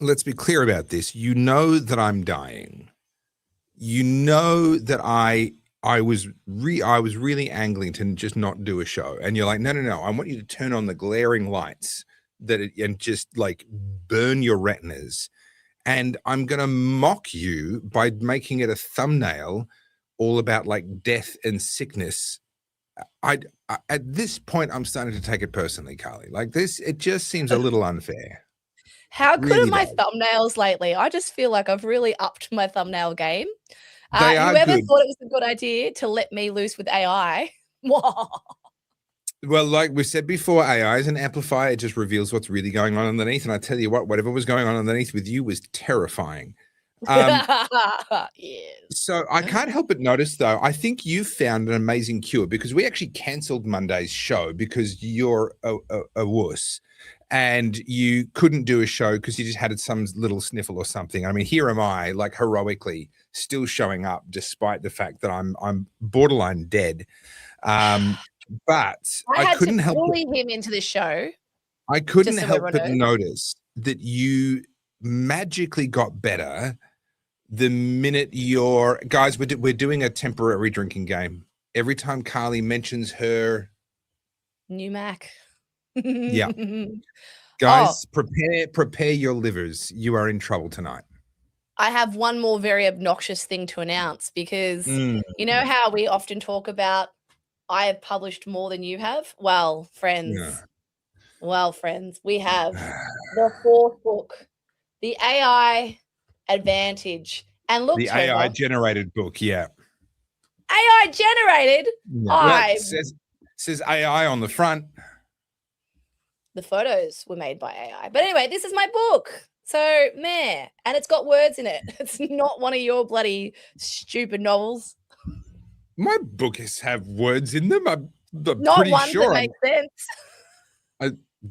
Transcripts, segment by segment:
let's be clear about this. You know that I'm dying. You know that I was really angling to just not do a show, and you're like, no. I want you to turn on the glaring lights and just like burn your retinas, and I'm gonna mock you by making it a thumbnail all about like death and sickness. I at this point, I'm starting to take it personally, Carly. Like this, it just seems a little unfair. How good Really are my does. thumbnails lately? I just feel like I've really upped my thumbnail game. They are whoever good. thought it was a good idea to let me loose with AI? Well, like we said before, AI is an amplifier. It just reveals what's really going on underneath. And I tell you what, whatever was going on underneath with you was terrifying. Yes. So I can't help but notice, though, I think you found an amazing cure because we actually cancelled Monday's show because you're a wuss and you couldn't do a show because you just had some little sniffle or something. I mean, here am I, like heroically still showing up despite the fact that I'm borderline dead. But I couldn't help bully him into the show. I couldn't help but notice that you magically got better the minute guys, we're doing a temporary drinking game. Every time Carly mentions her new Mac. Yeah. Guys, prepare your livers. You are in trouble tonight. I have one more very obnoxious thing to announce because you know how we often talk about I have published more than you have? Well, friends. Yeah. Well, friends, we have the fourth book, The AI Advantage. And look, the Topher, AI generated book, yeah. AI generated? Yeah. Says AI on the front. The photos were made by AI. But anyway, this is my book. So, meh. And it's got words in it. It's not one of your bloody stupid novels. My books have words in them. I'm not pretty ones sure. That make sense.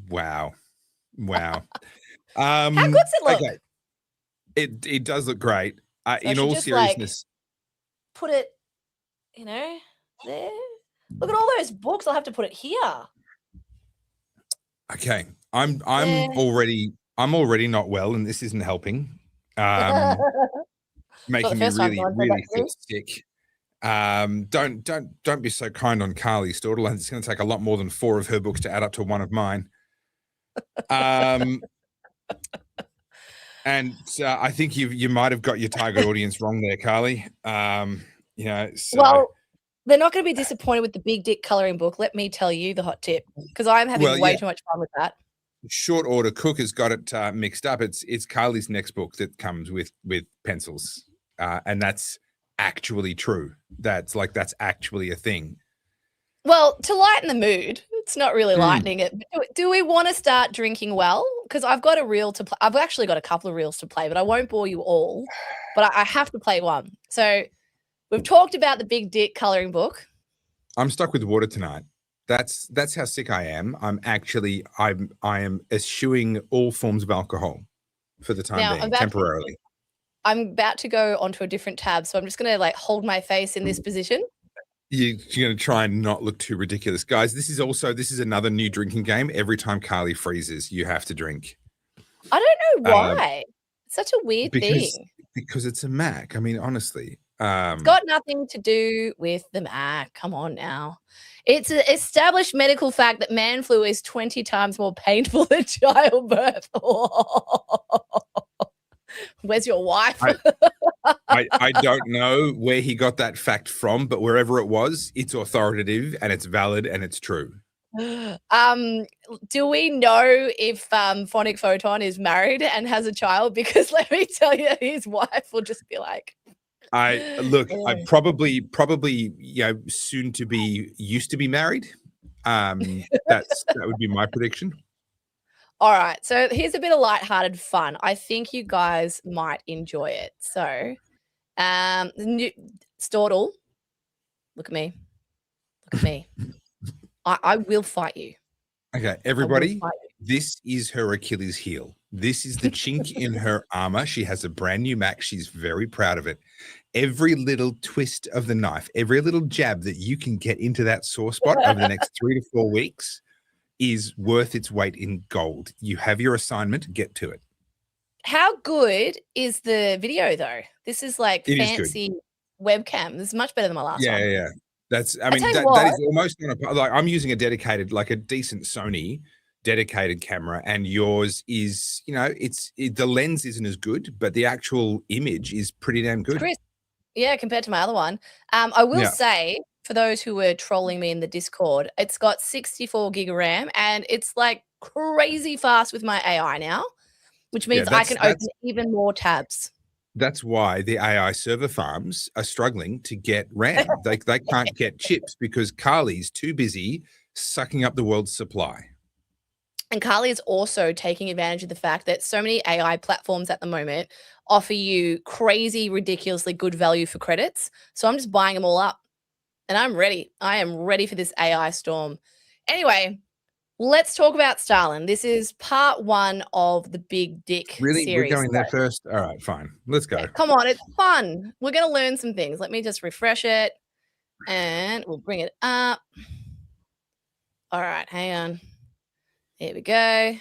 Wow. How good's it look? Okay. It does look great. So in all seriousness, like, put it, there. Look at all those books. I'll have to put it here. Okay, I'm already not well, and this isn't helping. Making me really feel sick. Don't be so kind on Carly Stortler. It's going to take a lot more than 4 of her books to add up to one of mine. And I think you might have got your target audience wrong there, Carly. Well, they're not going to be disappointed with the big dick coloring book. Let me tell you the hot tip, because I'm having way too much fun with that. Short order, Cook has got it mixed up. It's Carly's next book that comes with pencils, and that's actually true. That's actually a thing. Well, to lighten the mood, it's not really lightening it. Do we want to start drinking well? Because I've got a reel to play. I've actually got a couple of reels to play, but I won't bore you all. But I have to play one. So we've talked about the big dick coloring book. I'm stuck with water tonight. That's how sick I am. I am eschewing all forms of alcohol for the time being, temporarily. I'm about to go onto a different tab, so I'm just going to hold my face in this position. You're going to try and not look too ridiculous. Guys, this is another new drinking game. Every time Carly freezes, you have to drink. I don't know why. It's such a weird thing. Because it's a Mac. I mean, honestly. It's got nothing to do with the Mac. Come on now. It's an established medical fact that man flu is 20 times more painful than childbirth. Where's your wife? I don't know where he got that fact from, but wherever it was, it's authoritative and it's valid and it's true. Do we know if Phonic Photon is married and has a child? Because let me tell you, his wife will just be like, I probably soon to be used to be married. That would be my prediction. All right, so here's a bit of lighthearted fun. I think you guys might enjoy it. So, Stortle, look at me. I will fight you. Okay, everybody, this is her Achilles heel. This is the chink in her armor. She has a brand new Mac. She's very proud of it. Every little twist of the knife, every little jab that you can get into that sore spot over the next 3 to 4 weeks is worth its weight in gold. You have your assignment. Get to it. How good is the video though? This is like It is fancy webcam. This is much better than my last one. Yeah. That's, I I mean, tell you that what, is almost on a, like, I'm using a dedicated, like a decent Sony dedicated camera, and yours is, you know, the lens isn't as good, but the actual image is pretty damn good. Chris, yeah, compared to my other one. I will Yeah. say, for those who were trolling me in the Discord, it's got 64 gig of RAM and it's like crazy fast with my AI now, which means I can open even more tabs. That's why the AI server farms are struggling to get RAM. They can't get chips because Carly's too busy sucking up the world's supply. And Carly is also taking advantage of the fact that so many AI platforms at the moment offer you crazy, ridiculously good value for credits. So I'm just buying them all up and I'm ready. I am ready for this AI storm. Anyway, let's talk about Stalin. This is part 1 of the Big Dick Really? series. We're going there first? All right, fine. Let's go. Yeah, come on, it's fun. We're going to learn some things. Let me just refresh it and we'll bring it up. All right, hang on. Here we go.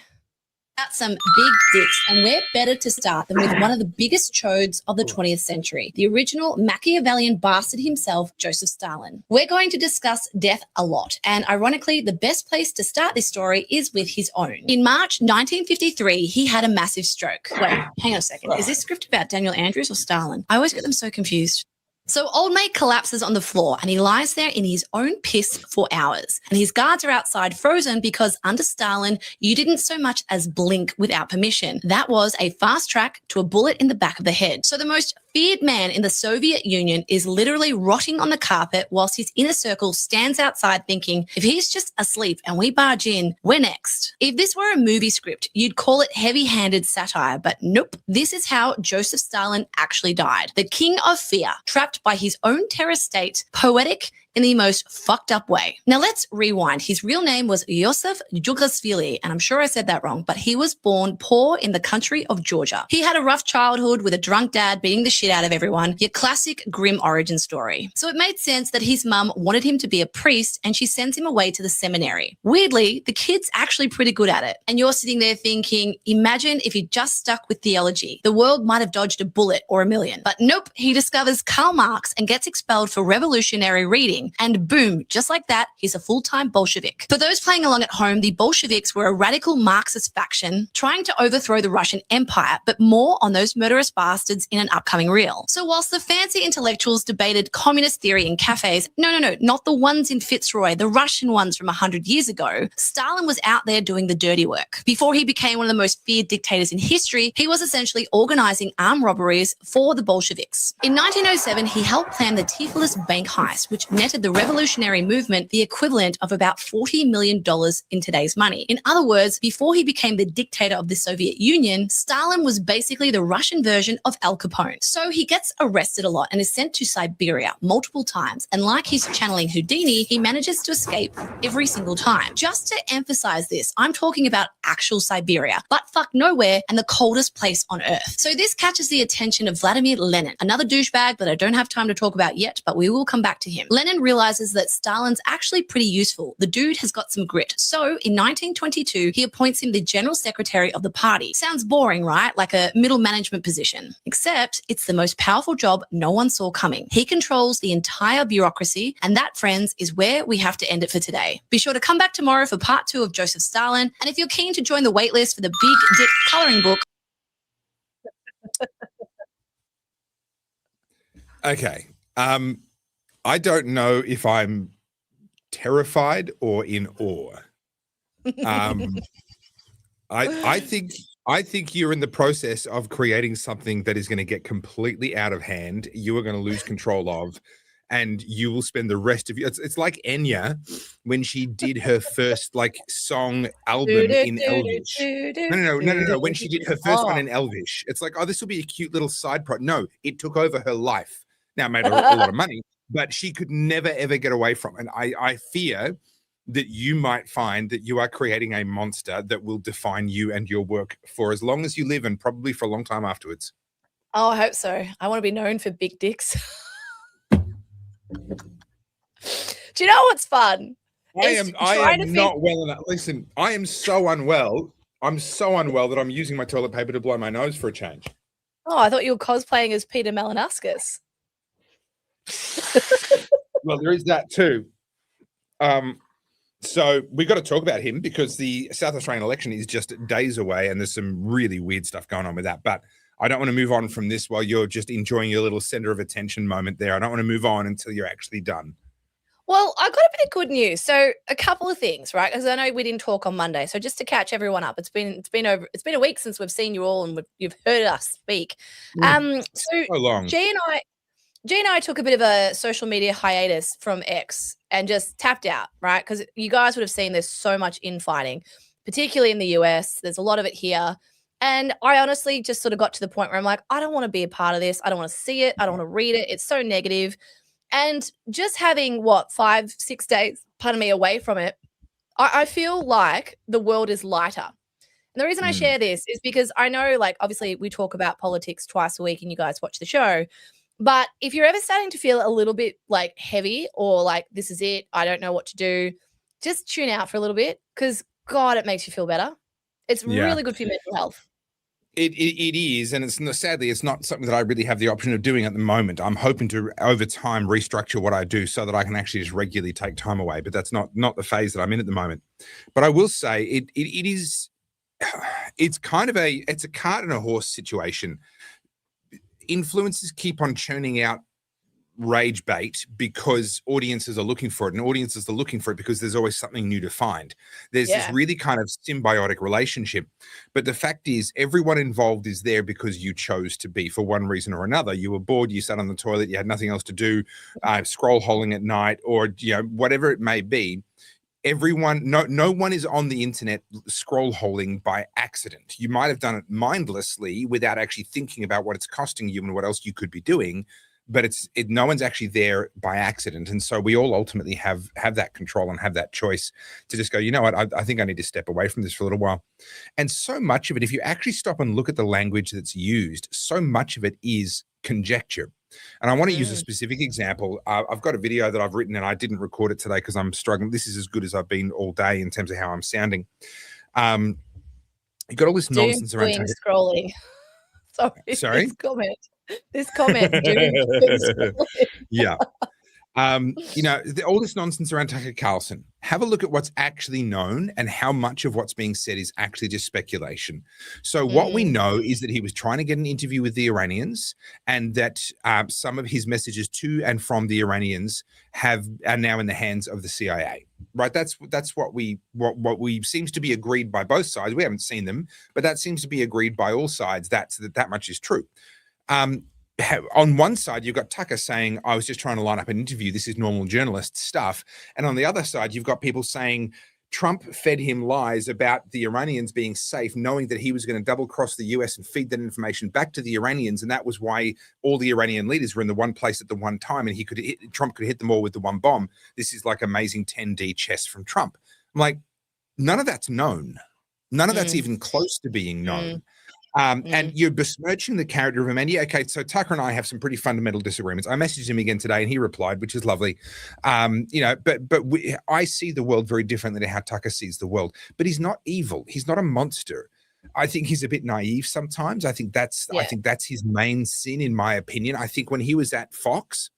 Some big dicks, and where better to start than with one of the biggest chodes of the 20th century, the original Machiavellian bastard himself, Joseph Stalin. We're going to discuss death a lot, and ironically, the best place to start this story is with his own. In March 1953, he had a massive stroke. Wait, hang on a second. Is this script about Daniel Andrews or Stalin? I always get them so confused. So old mate collapses on the floor and he lies there in his own piss for hours. And his guards are outside frozen because under Stalin, you didn't so much as blink without permission. That was a fast track to a bullet in the back of the head. So the most feared man in the Soviet Union is literally rotting on the carpet whilst his inner circle stands outside thinking, if he's just asleep and we barge in, we're next. If this were a movie script, you'd call it heavy-handed satire, but nope. This is how Joseph Stalin actually died. The king of fear, trapped by his own terror state, poetic in the most fucked up way. Now let's rewind. His real name was Yosef Jugasvili, and I'm sure I said that wrong, but he was born poor in the country of Georgia. He had a rough childhood with a drunk dad beating the shit out of everyone, your classic grim origin story. So it made sense that his mum wanted him to be a priest and she sends him away to the seminary. Weirdly, the kid's actually pretty good at it. And you're sitting there thinking, imagine if he just stuck with theology. The world might have dodged a bullet or a million. But nope, he discovers Karl Marx and gets expelled for revolutionary reading. And boom, just like that, he's a full-time Bolshevik. For those playing along at home, the Bolsheviks were a radical Marxist faction trying to overthrow the Russian Empire, but more on those murderous bastards in an upcoming reel. So whilst the fancy intellectuals debated communist theory in cafes, no, not the ones in Fitzroy, the Russian ones from 100 years ago, Stalin was out there doing the dirty work. Before he became one of the most feared dictators in history, he was essentially organizing armed robberies for the Bolsheviks. In 1907, he helped plan the Tiflis bank heist, which netted the revolutionary movement the equivalent of about $40 million in today's money. In other words, before he became the dictator of the Soviet Union, Stalin was basically the Russian version of Al Capone. So he gets arrested a lot and is sent to Siberia multiple times. And like he's channeling Houdini, he manages to escape every single time. Just to emphasize this, I'm talking about actual Siberia, but fuck nowhere and the coldest place on earth. So this catches the attention of Vladimir Lenin, another douchebag that I don't have time to talk about yet, but we will come back to him. Lenin realizes that Stalin's actually pretty useful. The dude has got some grit. So in 1922, he appoints him the general secretary of the party. Sounds boring, right? Like a middle management position. Except it's the most powerful job no one saw coming. He controls the entire bureaucracy, and that, friends, is where we have to end it for today. Be sure to come back tomorrow for part 2 of Joseph Stalin, and if you're keen to join the waitlist for the Big Dick coloring book. Okay. I don't know if I'm terrified or in awe. I think you're in the process of creating something that is going to get completely out of hand. You are going to lose control of, and you will spend the rest of you. It's like Enya when she did her first song album in Elvish. No. When she did her first one in Elvish, it's like, oh, this will be a cute little side project. No, it took over her life. Now it made her a lot of money, but she could never ever get away from it. And I fear that you might find that you are creating a monster that will define you and your work for as long as you live, and probably for a long time afterwards. Oh, I hope so. I want to be known for big dicks. Do you know what's fun? I am not well enough. Listen, I am so unwell. I'm so unwell that I'm using my toilet paper to blow my nose for a change. Oh, I thought you were cosplaying as Peter Malinowskis. Well, there is that too. So we got to talk about him because the South Australian election is just days away and there's some really weird stuff going on with that. But I don't want to move on from this while you're just enjoying your little center of attention moment there. I don't want to move on until you're actually done. Well, I got a bit of good news. So a couple of things, right? Because I know we didn't talk on Monday. So just to catch everyone up, it's been a week since we've seen you all and you've heard us speak. So long. G and I took a bit of a social media hiatus from X and just tapped out, right? Because you guys would have seen there's so much infighting, particularly in the US. There's a lot of it here. And I honestly just sort of got to the point where I'm like, I don't want to be a part of this. I don't want to see it. I don't want to read it. It's so negative. And just having 5-6 days, away from it, I feel like the world is lighter. And the reason I share this is because I know, like, obviously we talk about politics twice a week and you guys watch the show. But if you're ever starting to feel a little bit like heavy or like this is it, I don't know what to do, just tune out for a little bit because, God, it makes you feel better. It's really good for your mental health. It is, and sadly, it's not something that I really have the option of doing at the moment. I'm hoping to, over time, restructure what I do so that I can actually just regularly take time away, but that's not the phase that I'm in at the moment. But I will say it is, it's kind of it's a cart and a horse situation. Influencers keep on churning out rage bait because audiences are looking for it, and audiences are looking for it because there's always something new to find. There's this really kind of symbiotic relationship, but the fact is everyone involved is there because you chose to be for one reason or another. You were bored, you sat on the toilet, you had nothing else to do, scroll holing at night, or whatever it may be. Everyone, no one is on the internet scroll holing by accident. You might have done it mindlessly without actually thinking about what it's costing you and what else you could be doing, but no one's actually there by accident. And so we all ultimately have that control and have that choice to just go, you know what, I think I need to step away from this for a little while. And so much of it, if you actually stop and look at the language that's used, so much of it is conjecture. And I want to use a specific example. I've got a video that I've written and I didn't record it today because I'm struggling. This is as good as I've been all day in terms of how I'm sounding. You got all this nonsense around scrolling. Sorry. This comment. Yeah. All this nonsense around Tucker Carlson. Have a look at what's actually known and how much of what's being said is actually just speculation. So what we know is that he was trying to get an interview with the Iranians, and that some of his messages to and from the Iranians are now in the hands of the CIA. Right? That's what we seems to be agreed by both sides. We haven't seen them, but that seems to be agreed by all sides. That much is true. On one side, you've got Tucker saying, I was just trying to line up an interview. This is normal journalist stuff. And on the other side, you've got people saying Trump fed him lies about the Iranians being safe, knowing that he was going to double cross the US and feed that information back to the Iranians. And that was why all the Iranian leaders were in the one place at the one time. And Trump could hit them all with the one bomb. This is like amazing 10D chess from Trump. I'm like, none of that's known. None of that's even close to being known. And you're besmirching the character of him. And okay, so Tucker and I have some pretty fundamental disagreements. I messaged him again today and he replied, which is lovely. But I see the world very differently to how Tucker sees the world. But he's not evil. He's not a monster. I think he's a bit naive sometimes. I think that's his main sin, in my opinion. I think when he was at Fox,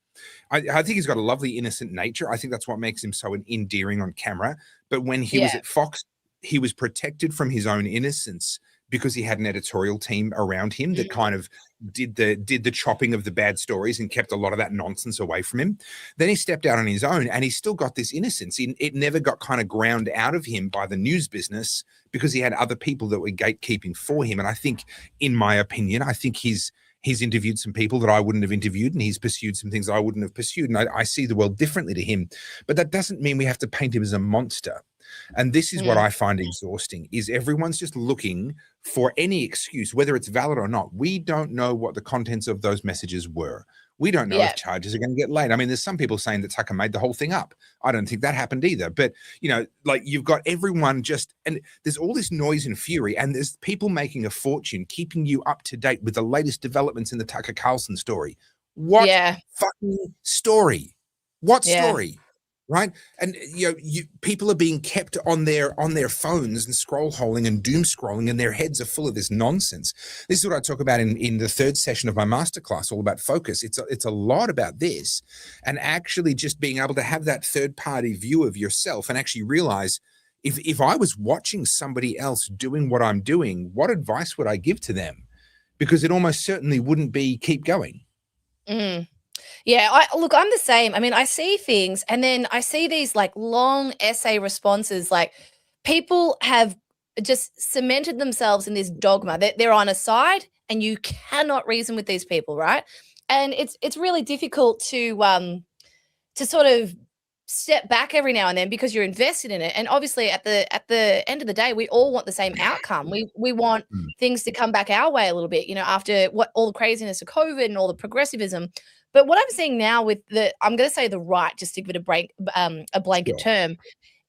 I think he's got a lovely, innocent nature. I think that's what makes him so endearing on camera. But when he was at Fox, he was protected from his own innocence because he had an editorial team around him that kind of did the chopping of the bad stories and kept a lot of that nonsense away from him. Then he stepped out on his own and he's still got this innocence. It never got kind of ground out of him by the news business because he had other people that were gatekeeping for him. And I think, in my opinion, he's interviewed some people that I wouldn't have interviewed, and he's pursued some things that I wouldn't have pursued. And I see the world differently to him. But that doesn't mean we have to paint him as a monster. And this is what I find exhausting, is everyone's just looking for any excuse, whether it's valid or not. We don't know what the contents of those messages were. We don't know if charges are going to get laid. I mean, there's some people saying that Tucker made the whole thing up. I don't think that happened either. But, you've got everyone and there's all this noise and fury, and there's people making a fortune, keeping you up to date with the latest developments in the Tucker Carlson story. What fucking story? What story? right? And people are being kept on their phones and scroll holing and doom scrolling, and their heads are full of this nonsense. This is what I talk about in the third session of my masterclass, all about focus. It's a lot about this, and actually just being able to have that third party view of yourself and actually realize, if I was watching somebody else doing what I'm doing, what advice would I give to them? Because it almost certainly wouldn't be keep going. Yeah, I'm the same. I mean, I see things and then I see these like long essay responses, like people have just cemented themselves in this dogma that they're on a side and you cannot reason with these people, right? And it's really difficult to sort of step back every now and then because you're invested in it. And obviously at the end of the day, we all want the same outcome. We want things to come back our way a little bit, after what all the craziness of COVID and all the progressivism. But what I'm seeing now with I'm going to say the right, just to give it a blanket term,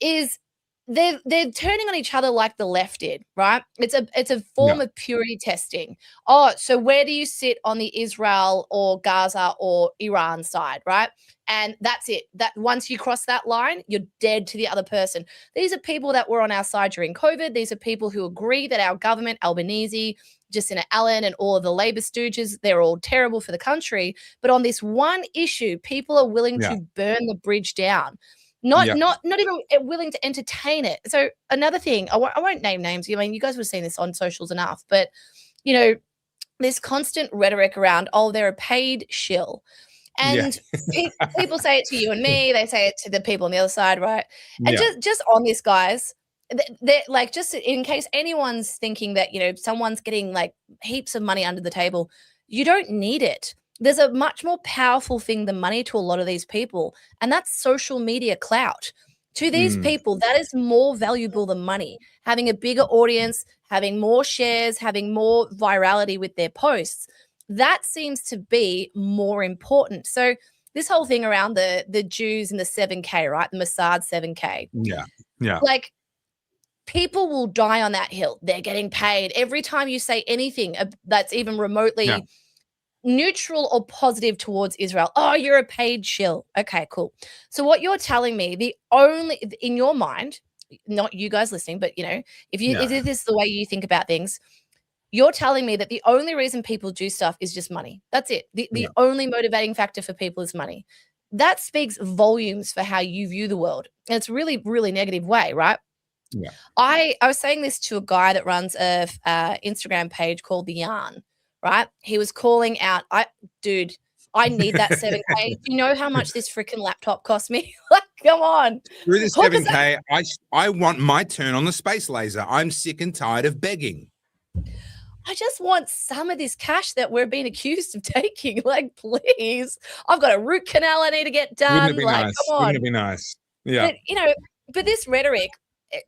is they're turning on each other like the left did, right? It's a form of purity testing. Oh, so where do you sit on the Israel or Gaza or Iran side, right? And that's it. That once you cross that line, you're dead to the other person. These are people that were on our side during COVID. These are people who agree that our government, Albanese, Jacinta Allen, and all of the Labor stooges, they're all terrible for the country. But on this one issue, people are willing to burn the bridge down. Not even willing to entertain it. So another thing, I won't name names. I mean, you guys would have seen this on socials enough, but this constant rhetoric around, they're a paid shill. And people say it to you and me, they say it to the people on the other side, right? And just on this, guys, they're like, just in case anyone's thinking that, someone's getting like heaps of money under the table, you don't need it. There's a much more powerful thing than money to a lot of these people, and that's social media clout. To these people, that is more valuable than money. Having a bigger audience, having more shares, having more virality with their posts, that seems to be more important. So this whole thing around the Jews and the 7K, right? The Mossad 7K. Yeah. Like, people will die on that hill. They're getting paid. Every time you say anything that's even remotely neutral or positive towards Israel, you're a paid shill. Okay, cool. So what you're telling me, in your mind, not you guys listening, but if this is the way you think about things, you're telling me that the only reason people do stuff is just money. That's it. The only motivating factor for people is money. That speaks volumes for how you view the world. And it's really, really negative way, right? Yeah. I was saying this to a guy that runs a Instagram page called The Yarn, right? He was calling out, I need that 7K. Do you know how much this freaking laptop cost me? Like, come on. Through this 7K, I want my turn on the space laser. I'm sick and tired of begging. I just want some of this cash that we're being accused of taking. Like, please. I've got a root canal I need to get done. Come on. Wouldn't it be nice? Yeah. But this rhetoric,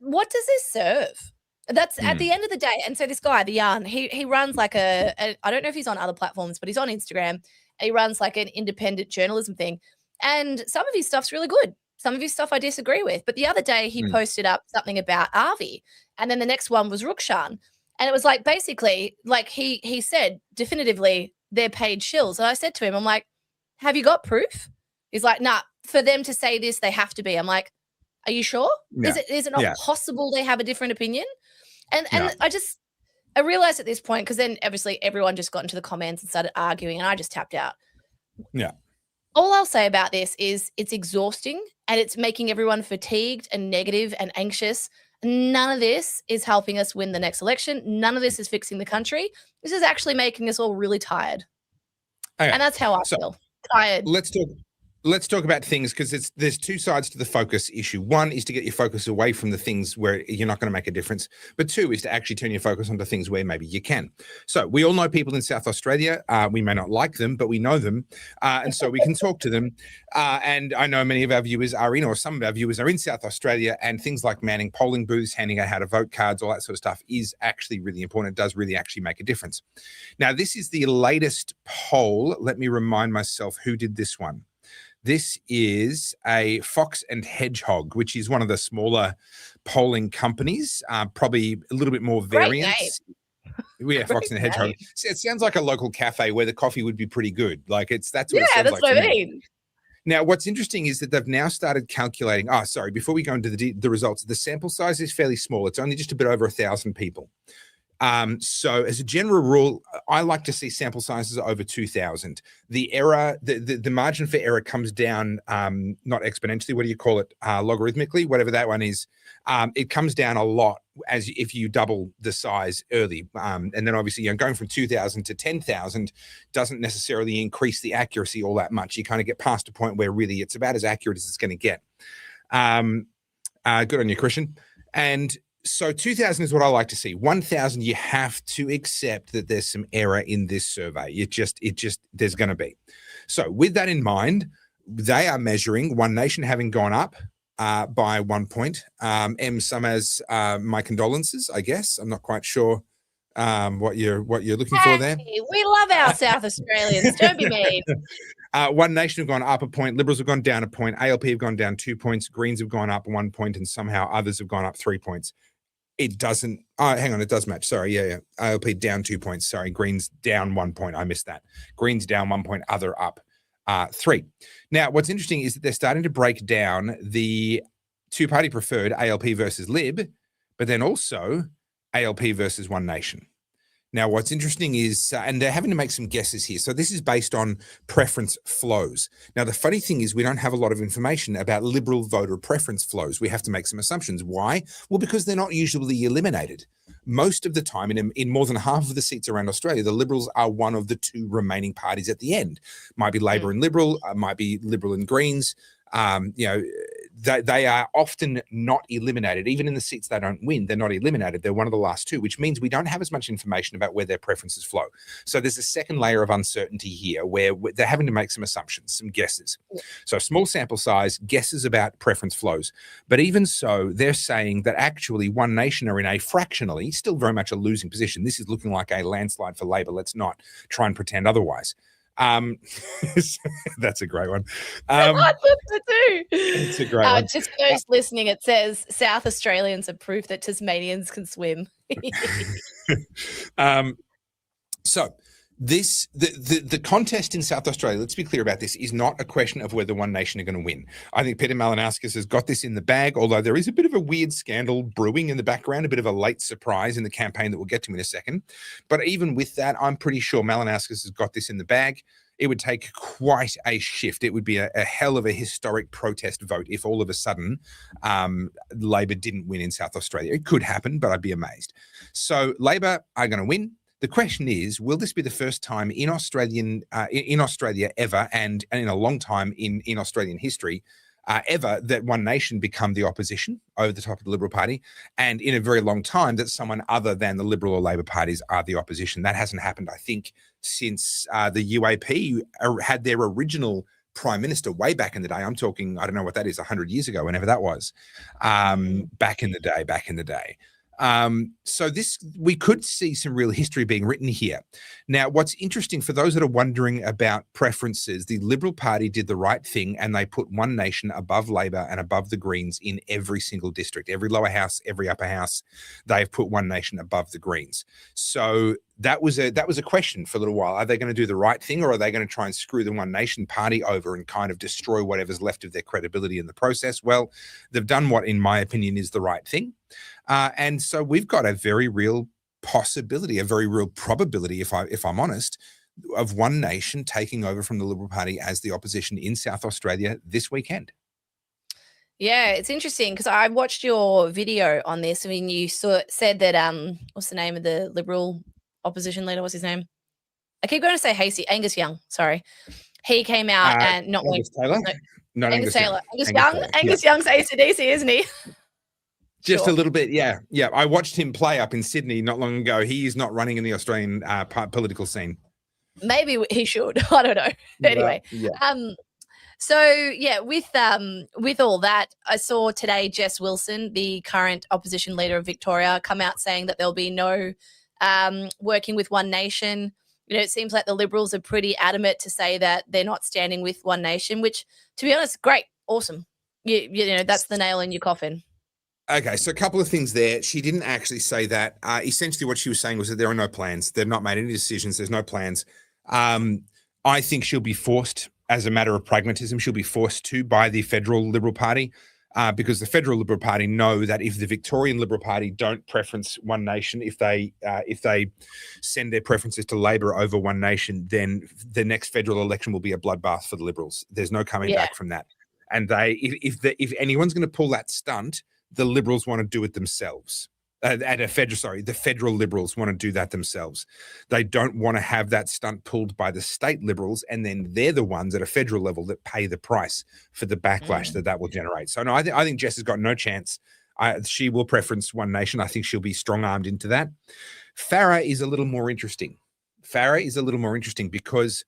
what does this serve? That's at the end of the day. And so this guy, The Yarn, he runs like I don't know if he's on other platforms, but he's on Instagram. He runs like an independent journalism thing. And some of his stuff's really good. Some of his stuff I disagree with. But the other day he posted up something about Avi. And then the next one was Rukshan. And it was like, basically, like he said definitively they're paid shills. And I said to him, I'm like, have you got proof? He's like, nah, for them to say this, they have to be. I'm like, are you sure? Yeah. Is it not possible they have a different opinion? And I realized at this point, because then obviously everyone just got into the comments and started arguing and I just tapped out. Yeah. All I'll say about this is it's exhausting and it's making everyone fatigued and negative and anxious. None of this is helping us win the next election. None of this is fixing the country. This is actually making us all really tired. Okay. And that's how I feel. Tired. Let's talk about things, because there's two sides to the focus issue. One is to get your focus away from the things where you're not going to make a difference. But two is to actually turn your focus onto things where maybe you can. So we all know people in South Australia. We may not like them, but we know them. And so we can talk to them. And I know many of our viewers are or some of our viewers are in South Australia, and things like manning polling booths, handing out how to vote cards, all that sort of stuff is actually really important. It does really actually make a difference. Now, this is the latest poll. Let me remind myself who did this one. This is a Fox and Hedgehog, which is one of the smaller polling companies, probably a little bit more variance. Yeah, Fox and Hedgehog. It sounds like a local cafe where the coffee would be pretty good. Like that's what it sounds like. Yeah, that's what I mean. Now, what's interesting is that they've now started calculating. Before we go into the results, the sample size is fairly small. It's only just a bit over 1,000 people. So as a general rule, I like to see sample sizes over 2,000. The error, the margin for error comes down, not exponentially. What do you call it? Logarithmically, whatever that one is. It comes down a lot as if you double the size early. And then obviously, going from 2,000 to 10,000 doesn't necessarily increase the accuracy all that much. You kind of get past a point where really it's about as accurate as it's going to get. Good on you, Christian. And so 2,000 is what I like to see. 1,000, you have to accept that there's some error in this survey. There's going to be. So with that in mind, they are measuring One Nation having gone up by 1 point. M Summers, my condolences, I guess. I'm not quite sure what you're looking for there. We love our South Australians. Don't be mean. One Nation have gone up a point. Liberals have gone down a point. ALP have gone down 2 points. Greens have gone up 1 point, and somehow others have gone up 3 points. It doesn't. Hang on, it does match. Sorry, yeah. ALP down 2 points. Sorry, Greens down 1 point. I missed that. Greens down 1 point. Other up 3. Now, what's interesting is that they're starting to break down the two-party preferred ALP versus Lib, but then also ALP versus One Nation. Now, what's interesting is, and they're having to make some guesses here. So this is based on preference flows. Now, the funny thing is we don't have a lot of information about Liberal voter preference flows. We have to make some assumptions. Why? Well, because they're not usually eliminated. Most of the time, in more than half of the seats around Australia, the Liberals are one of the two remaining parties at the end. Might be Labor and Liberal, might be Liberal and Greens. They are often not eliminated. Even in the seats they don't win, they're not eliminated. They're one of the last two, which means we don't have as much information about where their preferences flow. So there's a second layer of uncertainty here where they're having to make some assumptions, some guesses. Yeah. So small sample size, guesses about preference flows. But even so, they're saying that actually One Nation are in a fractionally, still very much a losing position. This is looking like a landslide for Labor. Let's not try and pretend otherwise. That's a great one. I thought so too. It's a great one. Just for those listening, it says South Australians are proof that Tasmanians can swim. So the contest in South Australia, let's be clear about this, is not a question of whether One Nation are going to win. I think Peter Malinauskas has got this in the bag, although there is a bit of a weird scandal brewing in the background, a bit of a late surprise in the campaign that we'll get to in a second. But even with that, I'm pretty sure Malinauskas has got this in the bag. It would take quite a shift. It would be a hell of a historic protest vote if all of a sudden Labor didn't win in South Australia. It could happen, but I'd be amazed. So Labor are going to win. The question is, will this be the first time in Australia ever, and in a long time in Australian history, ever, that One Nation become the opposition over the top of the Liberal Party, and in a very long time that someone other than the Liberal or Labor parties are the opposition? That hasn't happened, I think, since the UAP had their original Prime Minister way back in the day. I'm talking, I don't know what that is, 100 years ago, whenever that was, back in the day. So we could see some real history being written here. Now, what's interesting for those that are wondering about preferences, the Liberal Party did the right thing and they put One Nation above Labor and above the Greens in every single district, every lower house, every upper house. They've put One Nation above the Greens. So that was a question for a little while. Are they going to do the right thing, or are they going to try and screw the One Nation party over and kind of destroy whatever's left of their credibility in the process? Well, they've done what, in my opinion, is the right thing. And so we've got a very real possibility, a very real probability, if I'm honest, of One Nation taking over from the Liberal Party as the opposition in South Australia this weekend. Yeah, it's interesting because I watched your video on this. I mean, you said that what's the name of the Liberal opposition leader? What's his name? I keep going to say Hasty. Angus Young. Sorry, he came out and not Angus Taylor. No, Angus Taylor. Angus Young's AC/DC, isn't he? Just a little bit, yeah. I watched him play up in Sydney not long ago. He is not running in the Australian political scene. Maybe he should. I don't know. Anyway, so yeah, with all that, I saw today Jess Wilson, the current opposition leader of Victoria, come out saying that there'll be no working with One Nation. You know, it seems like the Liberals are pretty adamant to say that they're not standing with One Nation, which, to be honest, great, awesome. You know, that's the nail in your coffin. Okay, so a couple of things there. She didn't actually say that. Essentially what she was saying was that there are no plans. They've not made any decisions. There's no plans. I think she'll be forced as a matter of pragmatism, she'll be forced to by the federal Liberal Party, because the federal Liberal Party know that if the Victorian Liberal Party don't preference One Nation, if they send their preferences to Labor over One Nation, then the next federal election will be a bloodbath for the Liberals. There's no coming back from that. And if anyone's going to pull that stunt, the Liberals want to do it themselves. The federal Liberals want to do that themselves. They don't want to have that stunt pulled by the state Liberals, and then they're the ones at a federal level that pay the price for the backlash that will generate. So no, I think Jess has got no chance. She will preference One Nation. I think she'll be strong-armed into that. Farah is a little more interesting. Because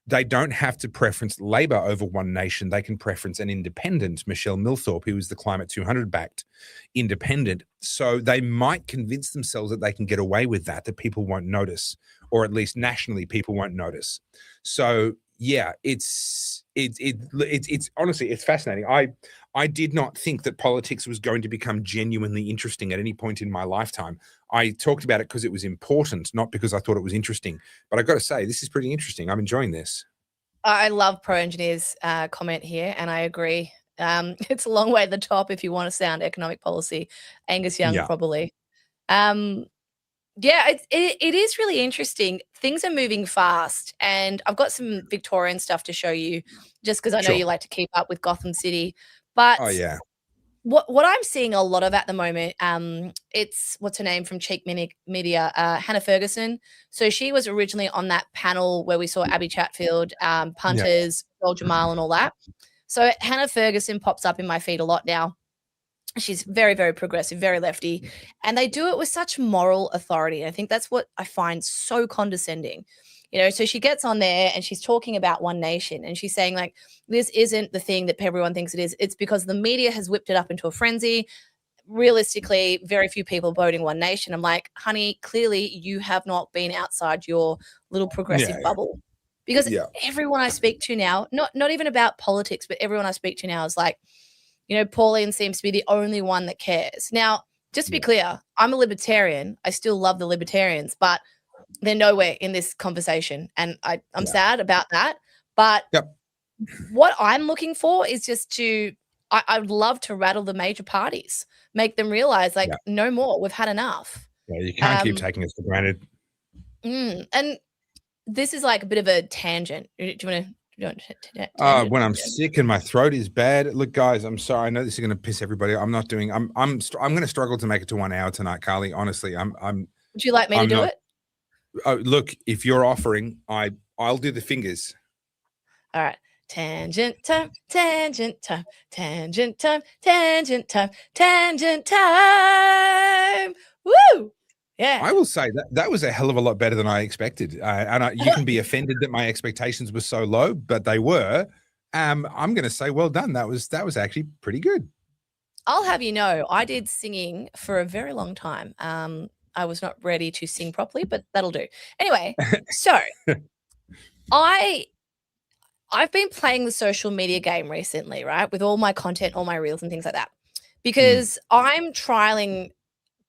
they don't have to preference Labor over One Nation. They can preference an independent, Michelle Milthorpe, who is the Climate 200-backed independent. So they might convince themselves that they can get away with that people won't notice, or at least nationally people won't notice. So yeah, it's honestly, it's fascinating. I did not think that politics was going to become genuinely interesting at any point in my lifetime. I talked about it because it was important, not because I thought it was interesting. But I got to say, this is pretty interesting. I'm enjoying this. I love Pro Engineer's comment here, and I agree. It's a long way to the top if you want to sound economic policy. Angus Young, probably. Yeah, it is really interesting. Things are moving fast, and I've got some Victorian stuff to show you, just because I know you like to keep up with Gotham City. But what I'm seeing a lot of at the moment, it's what's her name from Cheek Media, Hannah Ferguson. So she was originally on that panel where we saw Abby Chatfield, punters, Joel Jamal, and all that. So Hannah Ferguson pops up in my feed a lot now. She's very, very progressive, very lefty, and they do it with such moral authority. I think that's what I find so condescending. So she gets on there and she's talking about One Nation, and she's saying, like, this isn't the thing that everyone thinks it is. It's because the media has whipped it up into a frenzy. Realistically, very few people voting One Nation. I'm like, honey, clearly you have not been outside your little progressive bubble. Because everyone I speak to now, not even about politics, but everyone I speak to now is like, Pauline seems to be the only one that cares. Now, just to be clear, I'm a libertarian. I still love the libertarians, but they're nowhere in this conversation. And I'm sad about that. But what I'm looking for is just I'd love to rattle the major parties, make them realize, like, no more. We've had enough. Yeah, you can't keep taking us for granted. And this is like a bit of a tangent. Do you want to? When I'm sick and my throat is bad. Look, guys, I'm sorry. I know this is going to piss everybody. I'm not doing. I'm going to struggle to make it to 1 hour tonight, Carly. Honestly, I'm. Would you like me to do it? Oh, look, if you're offering, I'll do the fingers. All right. Tangent time, tangent time, tangent time, tangent time, tangent time. Woo! Yeah. I will say that was a hell of a lot better than I expected. You can be offended that my expectations were so low, but they were. I'm going to say, well done. That was actually pretty good. I'll have you know, I did singing for a very long time. I was not ready to sing properly, but that'll do. Anyway, so I've been playing the social media game recently, right? With all my content, all my reels and things like that. Because I'm trialing,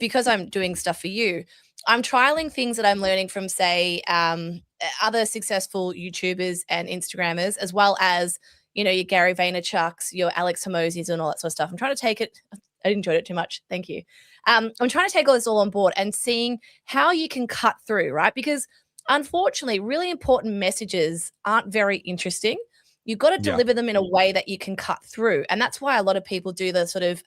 because I'm doing stuff for you, I'm trialing things that I'm learning from, say, other successful YouTubers and Instagrammers, as well as, your Gary Vaynerchuk's, your Alex Hormozi's and all that sort of stuff. I'm trying to take it. I enjoyed it too much. Thank you. I'm trying to take all this all on board and seeing how you can cut through, right? Because unfortunately, really important messages aren't very interesting. You've got to deliver them in a way that you can cut through. And that's why a lot of people do the sort of,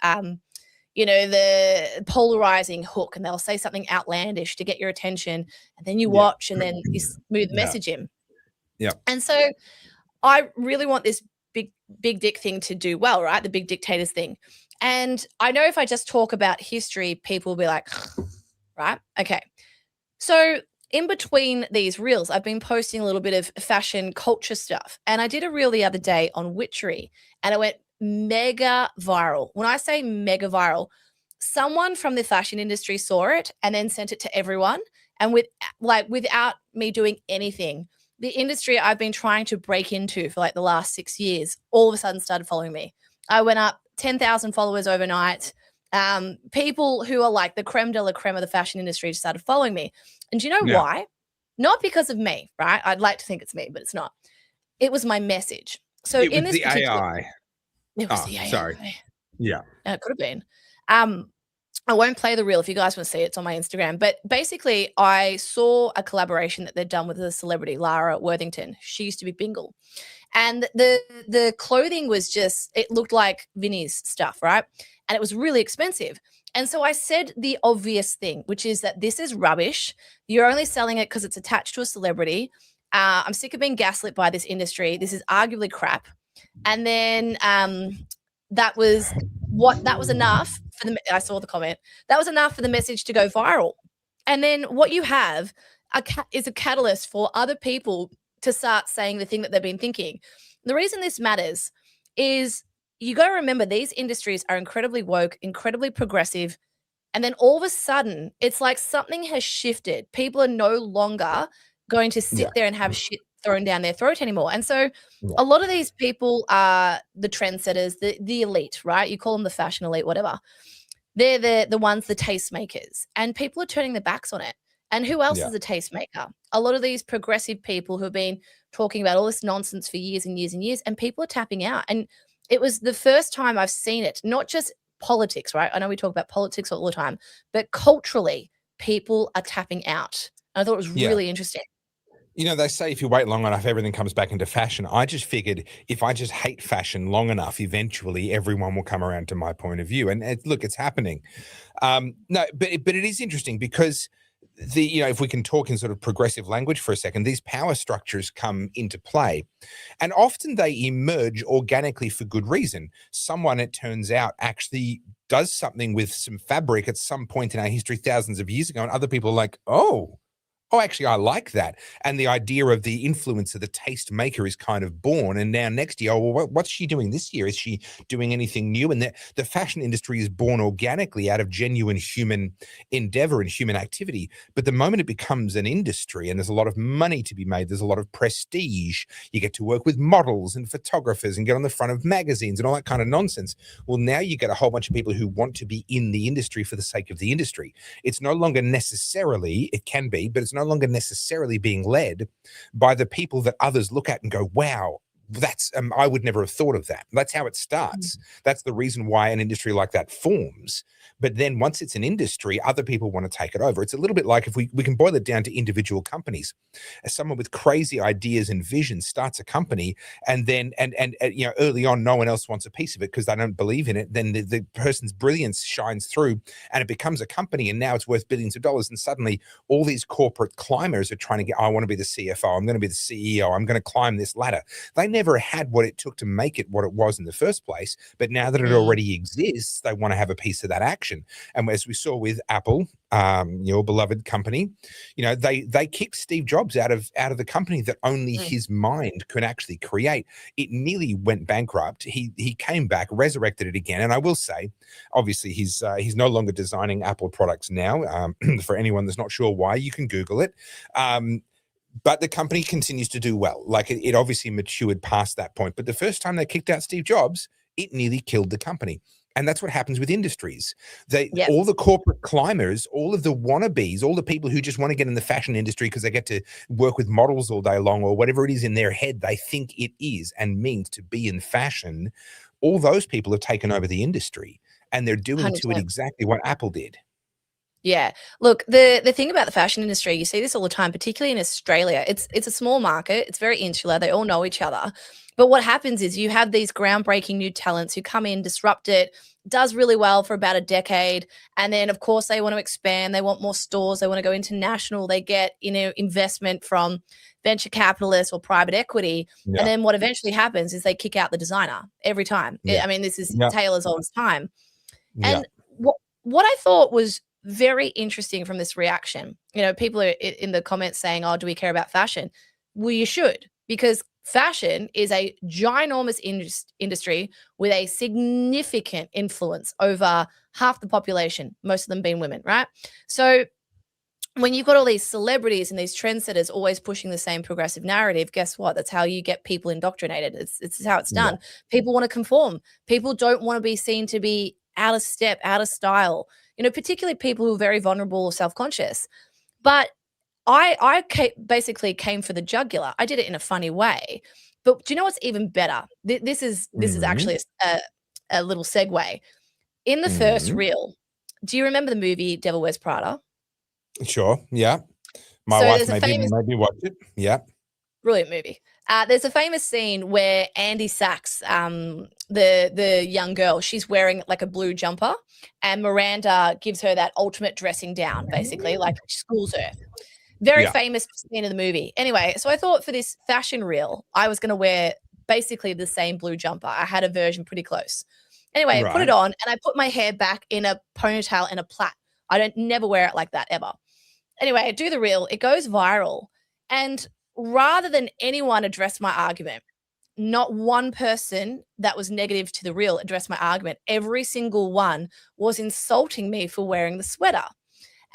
the polarizing hook, and they'll say something outlandish to get your attention, and then you watch and then you smooth message him. Yeah. And so I really want this big dick thing to do well, right? The big dictators thing. And I know if I just talk about history, people will be like, right? Okay. So in between these reels, I've been posting a little bit of fashion culture stuff. And I did a reel the other day on witchery, and it went mega viral. When I say mega viral, someone from the fashion industry saw it and then sent it to everyone. And without me doing anything, the industry I've been trying to break into for like the last 6 years, all of a sudden started following me. I went up 10,000 followers overnight. People who are like the creme de la creme of the fashion industry just started following me. And do you know why? Not because of me, right? I'd like to think it's me, but it's not. It was my message. So it in was this the particular, AI. it was the AI. Sorry. Yeah. It could have been. I won't play the reel if you guys want to see it. It's on my Instagram. But basically, I saw a collaboration that they'd done with a celebrity, Lara Worthington. She used to be Bingle. And the clothing was just, it looked like Vinny's stuff, right? And it was really expensive. And so I said the obvious thing, which is that this is rubbish. You're only selling it because it's attached to a celebrity. I'm sick of being gaslit by this industry. This is arguably crap. And then that was enough for the, I saw the comment, that was enough for the message to go viral. And then what you have is a catalyst for other people to start saying the thing that they've been thinking. The reason this matters is you got to remember these industries are incredibly woke, incredibly progressive. And then all of a sudden, it's like something has shifted. People are no longer going to sit there and have shit thrown down their throat anymore. And so a lot of these people are the trendsetters, the elite, right? You call them the fashion elite, whatever. They're the ones, the tastemakers. And people are turning their backs on it. And who else is a tastemaker? A lot of these progressive people who have been talking about all this nonsense for years and years and years, and people are tapping out. And it was the first time I've seen it, not just politics, right? I know we talk about politics all the time, but culturally, people are tapping out. And I thought it was really interesting. You know, they say if you wait long enough, everything comes back into fashion. I just figured if I just hate fashion long enough, eventually everyone will come around to my point of view. And look, it's happening. No, but it is interesting because if we can talk in sort of progressive language for a second, these power structures come into play, and often they emerge organically for good reason. Someone, it turns out, actually does something with some fabric at some point in our history thousands of years ago, and other people are like, oh, actually, I like that. And the idea of the influencer, the taste maker, is kind of born. And now next year, what's she doing this year? Is she doing anything new? And the fashion industry is born organically out of genuine human endeavor and human activity. But the moment it becomes an industry and there's a lot of money to be made, there's a lot of prestige, you get to work with models and photographers and get on the front of magazines and all that kind of nonsense. Well, now you get a whole bunch of people who want to be in the industry for the sake of the industry. It's no longer necessarily, it can be, but it's no longer necessarily being led by the people that others look at and go, wow, that's I would never have thought of that. That's how it starts. That's the reason why an industry like that forms. But then once it's an industry, other people want to take it over. It's a little bit like if we can boil it down to individual companies. As someone with crazy ideas and visions starts a company, and then and early on no one else wants a piece of it because they don't believe in it, then the person's brilliance shines through and it becomes a company, and now it's worth billions of dollars, and suddenly all these corporate climbers are trying to get, I want to be the CFO, I'm going to be the CEO, I'm going to climb this ladder. They never had what it took to make it what it was in the first place, but now that it already exists, they want to have a piece of that action. And as we saw with Apple, your beloved company, they kicked Steve Jobs out of the company that only his mind could actually create. It nearly went bankrupt. He came back, resurrected it again. And I will say, obviously, he's no longer designing Apple products now. For anyone that's not sure why, you can Google it. But the company continues to do well. Like it obviously matured past that point. But the first time they kicked out Steve Jobs, it nearly killed the company. And that's what happens with industries. All the corporate climbers, all of the wannabes, all the people who just want to get in the fashion industry because they get to work with models all day long, or whatever it is in their head they think it is and means to be in fashion, all those people have taken over the industry, and they're doing 100%. To it exactly what Apple did. Yeah. Look, the thing about the fashion industry, you see this all the time, particularly in Australia. It's a small market. It's very insular. They all know each other. But what happens is you have these groundbreaking new talents who come in, disrupt it, does really well for about a decade. And then, of course, they want to expand. They want more stores. They want to go international. They get, investment from venture capitalists or private equity. Yeah. And then what eventually happens is they kick out the designer every time. Yeah. This is tale as old as time. Yeah. And what I thought was very interesting from this reaction, people are in the comments saying, oh, do we care about fashion? Well, you should, because fashion is a ginormous industry with a significant influence over half the population, most of them being women, right? So when you've got all these celebrities and these trendsetters always pushing the same progressive narrative, guess what? That's how you get people indoctrinated. It's how it's done. Yeah. People want to conform. People don't want to be seen to be out of step, out of style, particularly people who are very vulnerable or self-conscious. But I basically came for the jugular. I did it in a funny way. But do you know what's even better? This is actually a little segue. In the first reel, do you remember the movie Devil Wears Prada? Sure. Yeah. My wife made me watch it. Yeah. Brilliant movie. There's a famous scene where Andy Sachs, the young girl, she's wearing like a blue jumper, and Miranda gives her that ultimate dressing down, basically, like schools her. Very famous scene in the movie. Anyway, so I thought for this fashion reel, I was going to wear basically the same blue jumper. I had a version pretty close. Anyway, I put it on and I put my hair back in a ponytail and a plait. I never wear it like that ever. Anyway, I do the reel. It goes viral. And rather than anyone address my argument, not one person that was negative to the reel addressed my argument. Every single one was insulting me for wearing the sweater.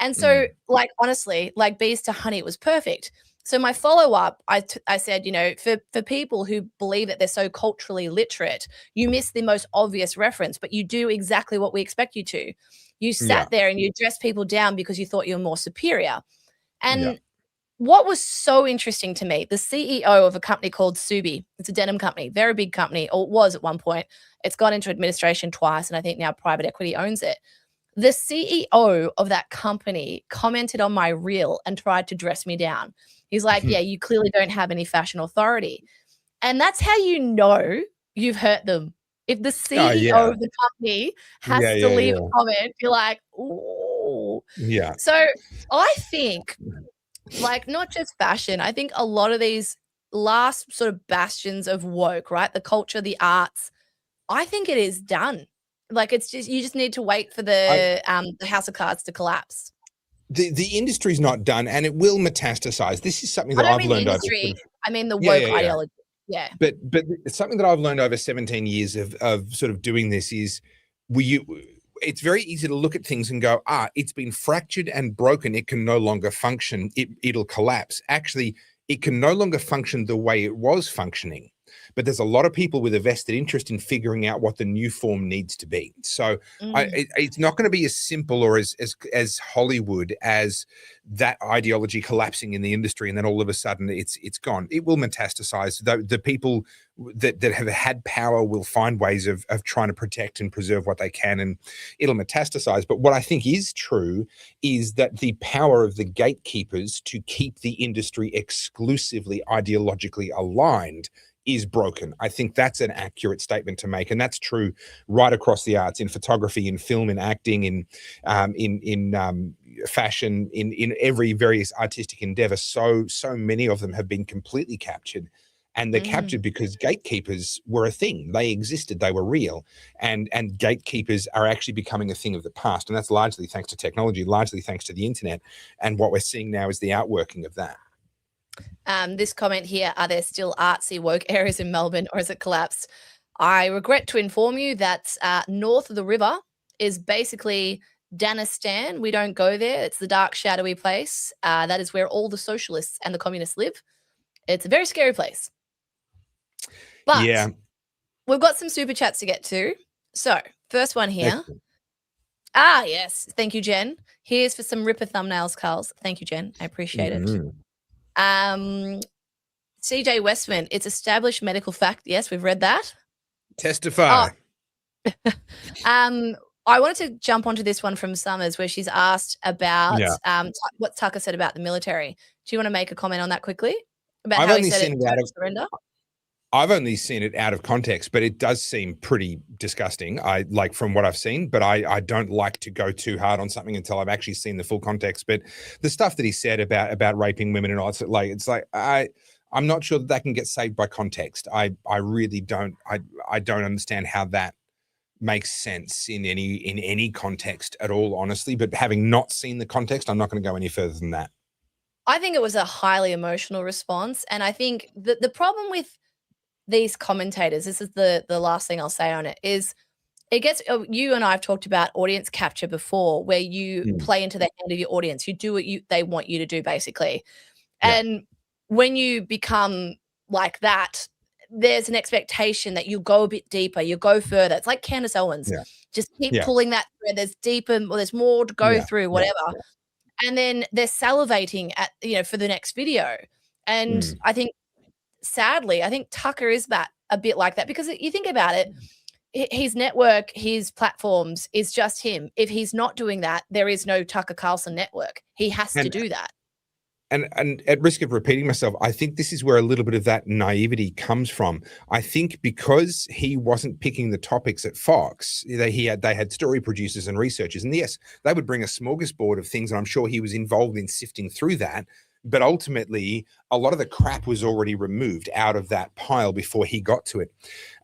And so, like, honestly, like bees to honey, it was perfect. So my follow-up, I said, you know, for people who believe that they're so culturally literate, you miss the most obvious reference, but you do exactly what we expect you to. You sat there and you dressed people down because you thought you were more superior. And what was so interesting to me, the CEO of a company called Subi, it's a denim company, very big company, or was at one point. It's gone into administration twice, and I think now private equity owns it. The CEO of that company commented on my reel and tried to dress me down. He's like, yeah, you clearly don't have any fashion authority. And that's how you know you've hurt them. If the CEO of the company has to leave a comment, you're like, ooh. Yeah. So I think, like, not just fashion, I think a lot of these last sort of bastions of woke, right? The culture, the arts, I think it is done. Like, it's just, you just need to wait for the house of cards to collapse. The industry's not done, and it will metastasize. This is something that I've learned over. I mean the woke ideology. Yeah. But it's something that I've learned over 17 years of sort of doing this is it's very easy to look at things and go, it's been fractured and broken. It can no longer function. It'll collapse. Actually, it can no longer function the way it was functioning. But there's a lot of people with a vested interest in figuring out what the new form needs to be. So it's not going to be as simple or as Hollywood as that ideology collapsing in the industry and then all of a sudden it's gone. It will metastasize. The people that have had power will find ways of trying to protect and preserve what they can, and it'll metastasize. But what I think is true is that the power of the gatekeepers to keep the industry exclusively ideologically aligned is broken. I think that's an accurate statement to make, and that's true right across the arts, in photography, in film, in acting, in fashion, in every various artistic endeavor. So many of them have been completely captured, and they're captured because gatekeepers were a thing. They existed. They were real, and gatekeepers are actually becoming a thing of the past, and that's largely thanks to technology, largely thanks to the internet. And what we're seeing now is the outworking of that. This comment here, are there still artsy woke areas in Melbourne or has it collapsed? I regret to inform you that north of the river is basically Danistan. We don't go there. It's the dark, shadowy place. That is where all the socialists and the communists live. It's a very scary place. But we've got some super chats to get to. So first one here. Yes. Thank you, Jen. Here's for some ripper thumbnails, Carlz. Thank you, Jen. I appreciate it. CJ Westman, it's established medical fact. Yes, we've read that. Testify. I wanted to jump onto this one from Summers where she's asked about what Tucker said about the military. Do you want to make a comment on that quickly? About how he said it out of surrender? I've only seen it out of context, but it does seem pretty disgusting. I like from what I've seen, but I don't like to go too hard on something until I've actually seen the full context. But the stuff that he said about raping women and all, it's like I'm not sure that can get saved by context. I really don't. I don't understand how that makes sense in any context at all, honestly. But having not seen the context, I'm not going to go any further than that. I think it was a highly emotional response, and I think the problem with these commentators, this is the last thing I'll say on it, is it gets, you and I have talked about audience capture before, where you play into the hand of your audience. You do what they want you to do, basically. And when you become like that, there's an expectation that you go a bit deeper, you go further. It's like Candace Owens. Just keep pulling that thread. There's deeper, or there's more to go through, whatever. And then they're salivating at, for the next video. And I think sadly, I think Tucker is that a bit like that, because you think about it, his network, his platforms is just him. If he's not doing that, there is no Tucker Carlson network. He has to do that. And at risk of repeating myself, I think this is where a little bit of that naivety comes from. I think because he wasn't picking the topics at Fox, they had story producers and researchers, and yes, they would bring a smorgasbord of things, and I'm sure he was involved in sifting through that. But ultimately, a lot of the crap was already removed out of that pile before he got to it.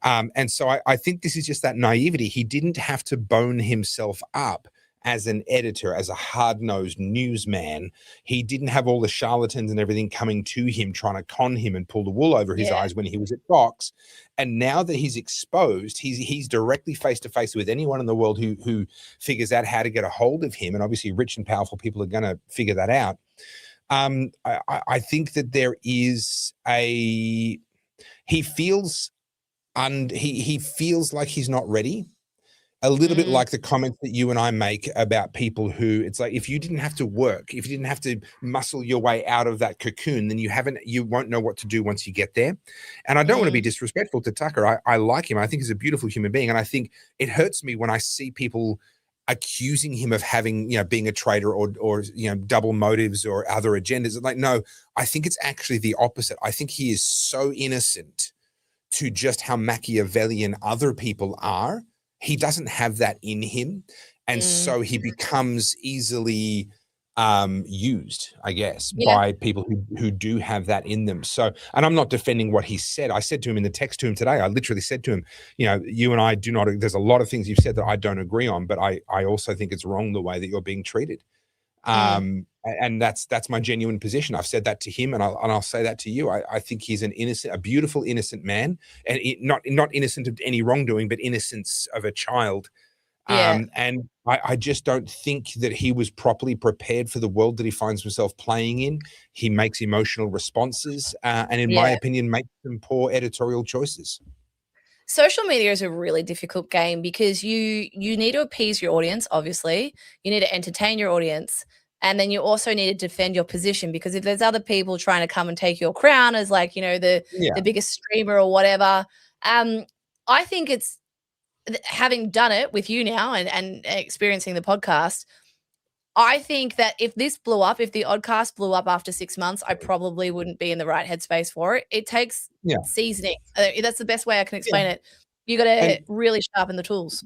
And so I think this is just that naivety. He didn't have to bone himself up as an editor, as a hard-nosed newsman. He didn't have all the charlatans and everything coming to him, trying to con him and pull the wool over his eyes when he was at Fox. And now that he's exposed, he's directly face-to-face with anyone in the world who figures out how to get a hold of him. And obviously rich and powerful people are going to figure that out. I think that there is he feels like he's not ready. A little bit like the comments that you and I make about people who, it's like, if you didn't have to work, if you didn't have to muscle your way out of that cocoon, then you won't know what to do once you get there. And I don't want to be disrespectful to Tucker. I like him. I think he's a beautiful human being. And I think it hurts me when I see people accusing him of having, being a traitor or double motives or other agendas. Like, no, I think it's actually the opposite. I think he is so innocent to just how Machiavellian other people are. He doesn't have that in him. And so he becomes easily used, I guess, by people who do have that in them. So, and I'm not defending what he said. I said to him in the text to him today, I literally said to him, you and I do not, there's a lot of things you've said that I don't agree on, but I also think it's wrong the way that you're being treated. And that's my genuine position. I've said that to him, and I'll say that to you. I think he's a beautiful, innocent man, and not innocent of any wrongdoing, but innocence of a child. And I just don't think that he was properly prepared for the world that he finds himself playing in. He makes emotional responses, and in my opinion, makes some poor editorial choices. Social media is a really difficult game because you need to appease your audience, obviously. You need to entertain your audience. And then you also need to defend your position, because if there's other people trying to come and take your crown as like, the biggest streamer or whatever, I think it's, having done it with you now and experiencing the podcast, I think that if this blew up, if the Oddcast blew up after 6 months, I probably wouldn't be in the right headspace for it. It takes seasoning. That's the best way I can explain it. You got to really sharpen the tools.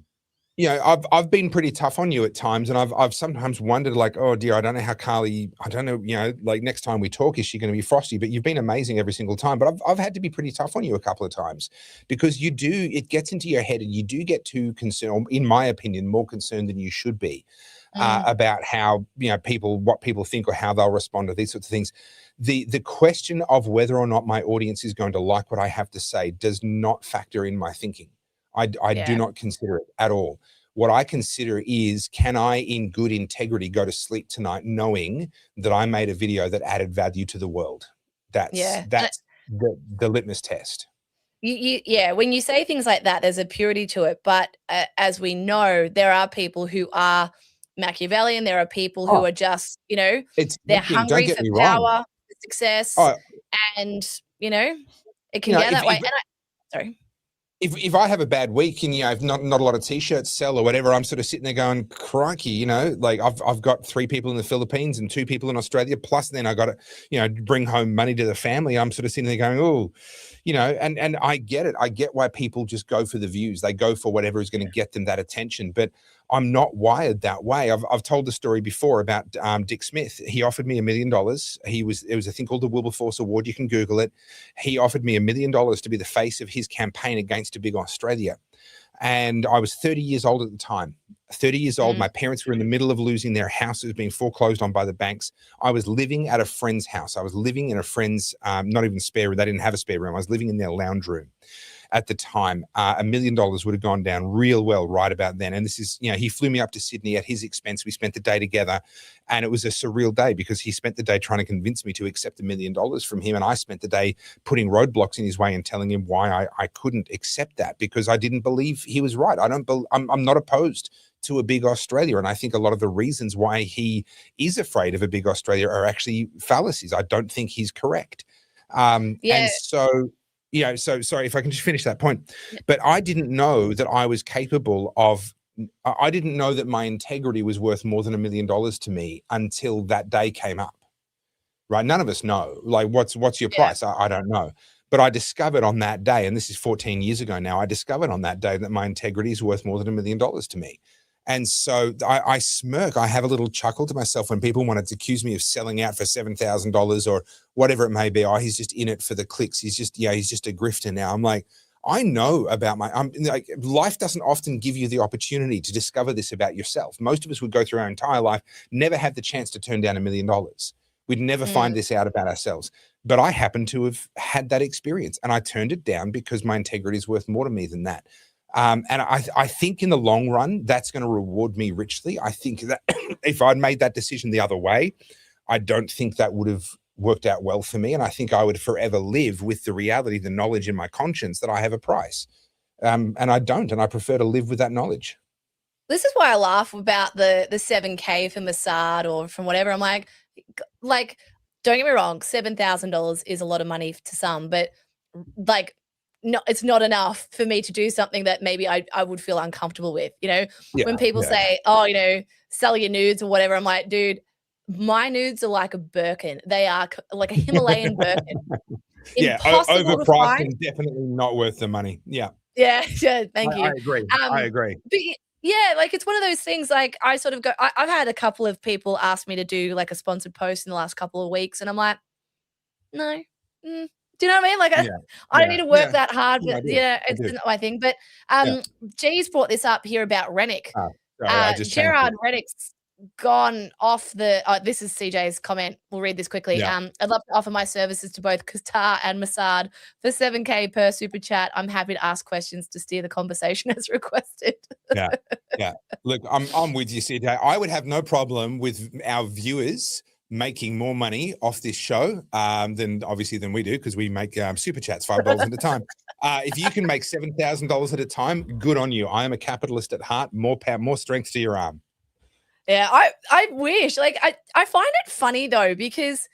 I've been pretty tough on you at times, and I've sometimes wondered, like, oh dear, I don't know how Carly, I don't know, like next time we talk, is she going to be frosty? But you've been amazing every single time. But I've had to be pretty tough on you a couple of times, because it gets into your head, and you do get too concerned, in my opinion, more concerned than you should be about how, what people think or how they'll respond to these sorts of things. The question of whether or not my audience is going to like what I have to say does not factor in my thinking. I do not consider it at all. What I consider is, can I, in good integrity, go to sleep tonight knowing that I made a video that added value to the world? That's the litmus test. When you say things like that, there's a purity to it. But as we know, there are people who are Machiavellian. There are people who are just, they're hungry for power, for success, and, it can get that way. Sorry. If I have a bad week and if not a lot of t-shirts sell or whatever, I'm sort of sitting there going, crikey, like I've got 3 people in the Philippines and 2 people in Australia, plus then I got to bring home money to the family. I'm sort of sitting there going, oh, and I get it. I get why people just go for the views. They go for whatever is going to get them that attention. But I'm not wired that way. I've told the story before about Dick Smith. He offered me $1 million. It was a thing called the Wilberforce Award. You can Google it. He offered me $1 million to be the face of his campaign against a big Australia. And I was 30 years old at the time. 30 years old. My parents were in the middle of losing their house. It was being foreclosed on by the banks. I was living at a friend's house. I was living in a friend's, not even spare room. They didn't have a spare room. I was living in their lounge room. At the time, $1 million would have gone down real well right about then. And this is, he flew me up to Sydney at his expense. We spent the day together, and it was a surreal day because he spent the day trying to convince me to accept $1 million from him. And I spent the day putting roadblocks in his way and telling him why I couldn't accept that, because I didn't believe he was right. I'm not opposed to a big Australia. And I think a lot of the reasons why he is afraid of a big Australia are actually fallacies. I don't think he's correct. And so, so sorry if I can just finish that point, but I didn't know that I was capable of, I didn't know that my integrity was worth more than $1 million to me until that day came up, right? None of us know, like, what's your price? I don't know. But I discovered on that day, and this is 14 years ago now, I discovered on that day that my integrity is worth more than $1 million to me. And so I smirk, I have a little chuckle to myself when people wanted to accuse me of selling out for $7,000 or whatever it may be. Oh, he's just in it for the clicks. He's just a grifter now. I'm like, I know about like, life doesn't often give you the opportunity to discover this about yourself. Most of us would go through our entire life, never have the chance to turn down $1 million. We'd never find this out about ourselves. But I happen to have had that experience, and I turned it down because my integrity is worth more to me than that. And I think in the long run, that's going to reward me richly. I think that if I'd made that decision the other way, I don't think that would have worked out well for me. And I think I would forever live with the reality, the knowledge in my conscience that I have a price. And I don't, and I prefer to live with that knowledge. This is why I laugh about the 7K from Mossad or from whatever. I'm like, don't get me wrong, $7,000 is a lot of money to some, but like, no, it's not enough for me to do something that maybe I would feel uncomfortable with. When people say, oh, sell your nudes or whatever, I'm like, dude, my nudes are like a Birkin. They are like a Himalayan Birkin. Impossible to overpriced find. and definitely not worth the money. Yeah. Thank you. I agree. I agree. But like, it's one of those things, like, I sort of go, I've had a couple of people ask me to do like a sponsored post in the last couple of weeks, and I'm like, no. Do you know what I mean? Like, I don't need to work that hard, but it's not my thing. But G's brought this up here about Rennick. Gerard Rennick's gone off the this is CJ's comment. We'll read this quickly. I'd love to offer my services to both Qatar and Mossad for $7K per super chat. I'm happy to ask questions to steer the conversation as requested. Look, I'm with you, CJ. I would have no problem with our viewers making more money off this show than we do, because we make super chats $5 at a time. If you can make $7,000 at a time, good on you. I am a capitalist at heart. More power, more strength to your arm. Yeah, I wish. Like, I find it funny though, because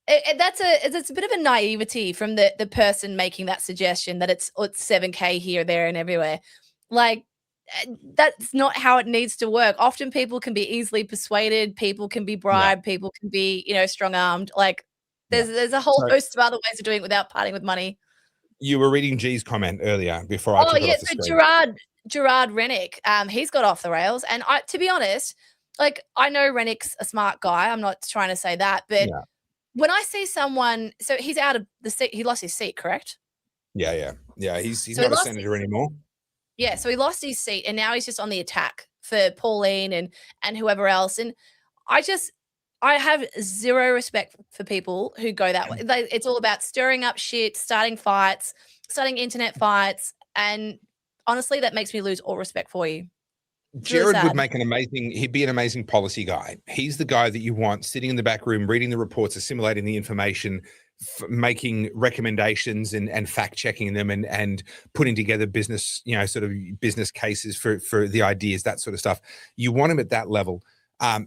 it's a bit of a naivety from the person making that suggestion that it's 7K here, there, and everywhere. Like, that's not how it needs to work. Often people can be easily persuaded, people can be bribed, people can be, strong-armed. Like, there's a whole host of other ways of doing it without parting with money. You were reading G's comment earlier before I took it off the screen. Gerard Rennick, he's got off the rails. And to be honest, like, I know Rennick's a smart guy. I'm not trying to say that, but when I see someone, so he's out of the seat, he lost his seat, correct? Yeah. He's not a senator anymore. Yeah, so he lost his seat, and now he's just on the attack for Pauline and whoever else. And I have zero respect for people who go that way. It's all about stirring up shit, starting fights, starting internet fights, and honestly, that makes me lose all respect for you. Gerard would make he'd be an amazing policy guy. He's the guy that you want sitting in the back room, reading the reports, assimilating the information, making recommendations and fact checking them and putting together business, sort of business cases for the ideas, that sort of stuff. You want him at that level.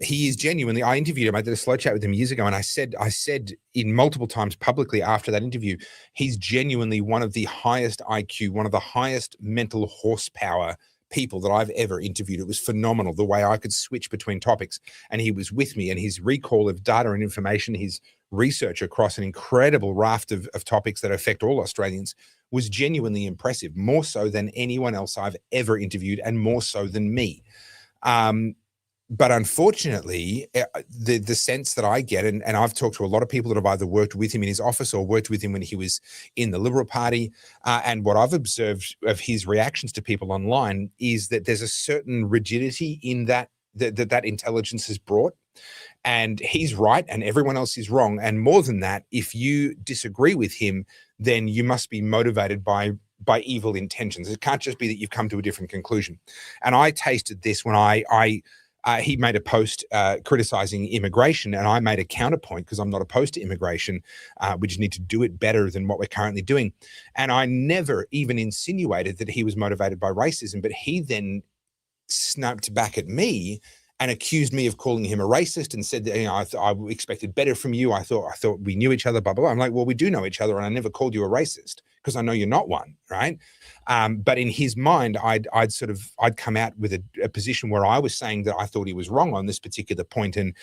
He is genuinely, I interviewed him. I did a slow chat with him years ago. And I said in multiple times publicly after that interview, he's genuinely one of the highest IQ, one of the highest mental horsepower people that I've ever interviewed. It was phenomenal the way I could switch between topics, and he was with me, and his recall of data and information, his research across an incredible raft of topics that affect all Australians was genuinely impressive, more so than anyone else I've ever interviewed, and more so than me. But unfortunately, the sense that I get, and I've talked to a lot of people that have either worked with him in his office or worked with him when he was in the Liberal Party, and what I've observed of his reactions to people online is that there's a certain rigidity in that intelligence has brought. And he's right and everyone else is wrong. And more than that, if you disagree with him, then you must be motivated by evil intentions. It can't just be that you've come to a different conclusion. And I tasted this when he made a post criticizing immigration, and I made a counterpoint because I'm not opposed to immigration. We just need to do it better than what we're currently doing. And I never even insinuated that he was motivated by racism, but he then snapped back at me and accused me of calling him a racist and said that, you know, I expected better from you. I thought we knew each other, blah, blah, blah. I'm like, well, we do know each other, and I never called you a racist because I know you're not one, right? But in his mind, I'd come out with a position where I was saying that I thought he was wrong on this particular point, and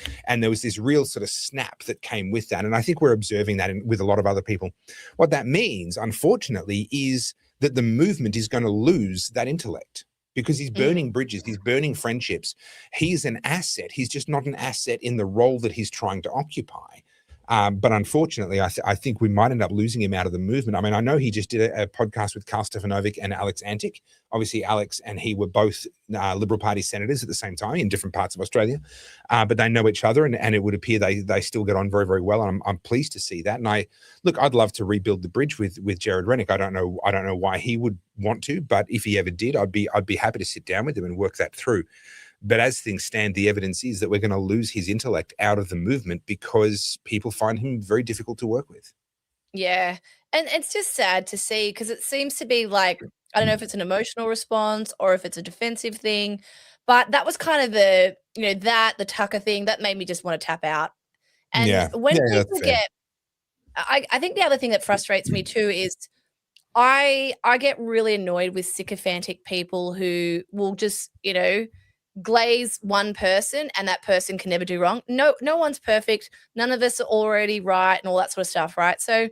there was this real sort of snap that came with that. And I think we're observing that with a lot of other people. What that means, unfortunately, is that the movement is going to lose that intellect because he's burning bridges, he's burning friendships. He's an asset. He's just not an asset in the role that he's trying to occupy. But unfortunately, I think we might end up losing him out of the movement. I mean, I know he just did a podcast with Carl Stefanovic and Alex Antic. Obviously, Alex and he were both Liberal Party senators at the same time in different parts of Australia, but they know each other, and it would appear they still get on very, very well. And I'm pleased to see that. And I'd love to rebuild the bridge with Gerard Rennick. I don't know why he would want to, but if he ever did, I'd be happy to sit down with him and work that through. But as things stand, the evidence is that we're going to lose his intellect out of the movement because people find him very difficult to work with. Yeah. And it's just sad to see because it seems to be like, I don't know if it's an emotional response or if it's a defensive thing, but that was kind of the Tucker thing that made me just want to tap out. And when people get, I think the other thing that frustrates me too is I get really annoyed with sycophantic people who will just, glaze one person and that person can never do wrong. No one's perfect. None of us are already right and all that sort of stuff, right? So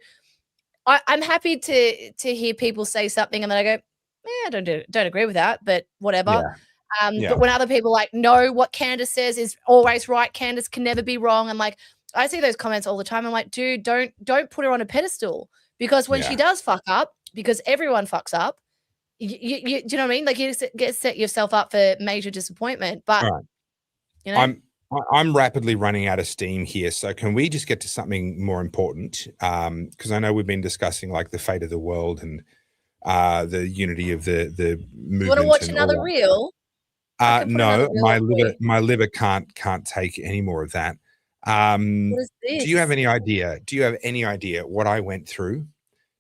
I'm happy to hear people say something and then I go, I don't agree with that, but whatever. Yeah. But when other people are like, no, what Candace says is always right. Candace can never be wrong. And like, I see those comments all the time. I'm like, dude, don't put her on a pedestal because when she does fuck up, because everyone fucks up, you do you know what I mean? Like you get set yourself up for major disappointment. But I'm rapidly running out of steam here. So can we just get to something more important? Because I know we've been discussing like the fate of the world and the unity of the movement. You want to watch another reel? No, my liver can't take any more of that. What is this? Do you have any idea what I went through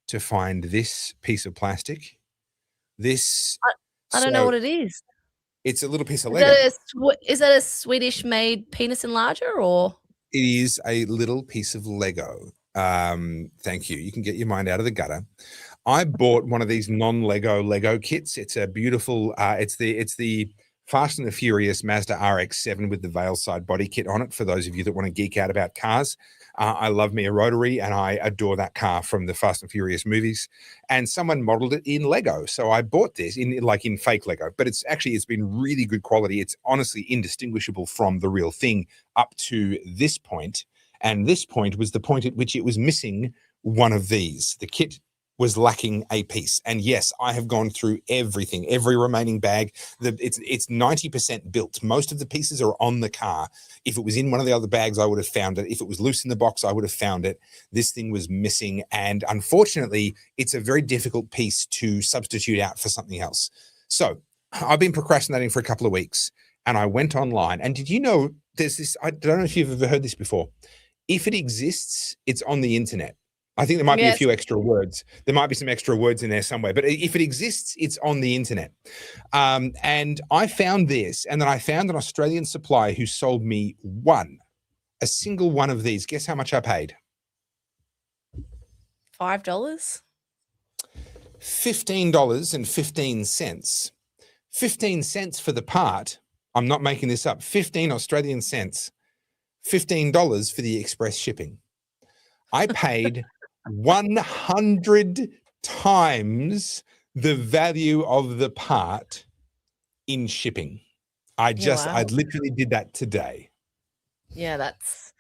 to find this piece of plastic? I don't know what it is. It's a little piece of Lego. Is that a Swedish-made penis enlarger, or? It is a little piece of Lego. Thank you. You can get your mind out of the gutter. I bought one of these non-Lego Lego kits. It's a beautiful. It's the Fast and the Furious Mazda RX-7 with the Veil side body kit on it. For those of you that want to geek out about cars, I love me a rotary, and I adore that car from the Fast and Furious movies. And someone modeled it in Lego, so I bought this in fake Lego. But it's been really good quality. It's honestly indistinguishable from the real thing up to this point. And this point was the point at which it was missing one of these. The kit was lacking a piece. And yes, I have gone through everything, every remaining bag. It's 90% built. Most of the pieces are on the car. If it was in one of the other bags, I would have found it. If it was loose in the box, I would have found it. This thing was missing. And unfortunately, it's a very difficult piece to substitute out for something else. So I've been procrastinating for a couple of weeks and I went online. And did you know there's this, I don't know if you've ever heard this before. If it exists, it's on the internet. I think there might be a few extra words. There might be some extra words in there somewhere, but if it exists, it's on the internet. And I found this, and then I found an Australian supplier who sold me a single one of these. Guess how much I paid? $5? $15.15. 15 cents for the part. I'm not making this up. 15 Australian cents. $15 for the express shipping. I paid 100 times the value of the part in shipping. I literally did that today. Yeah, that's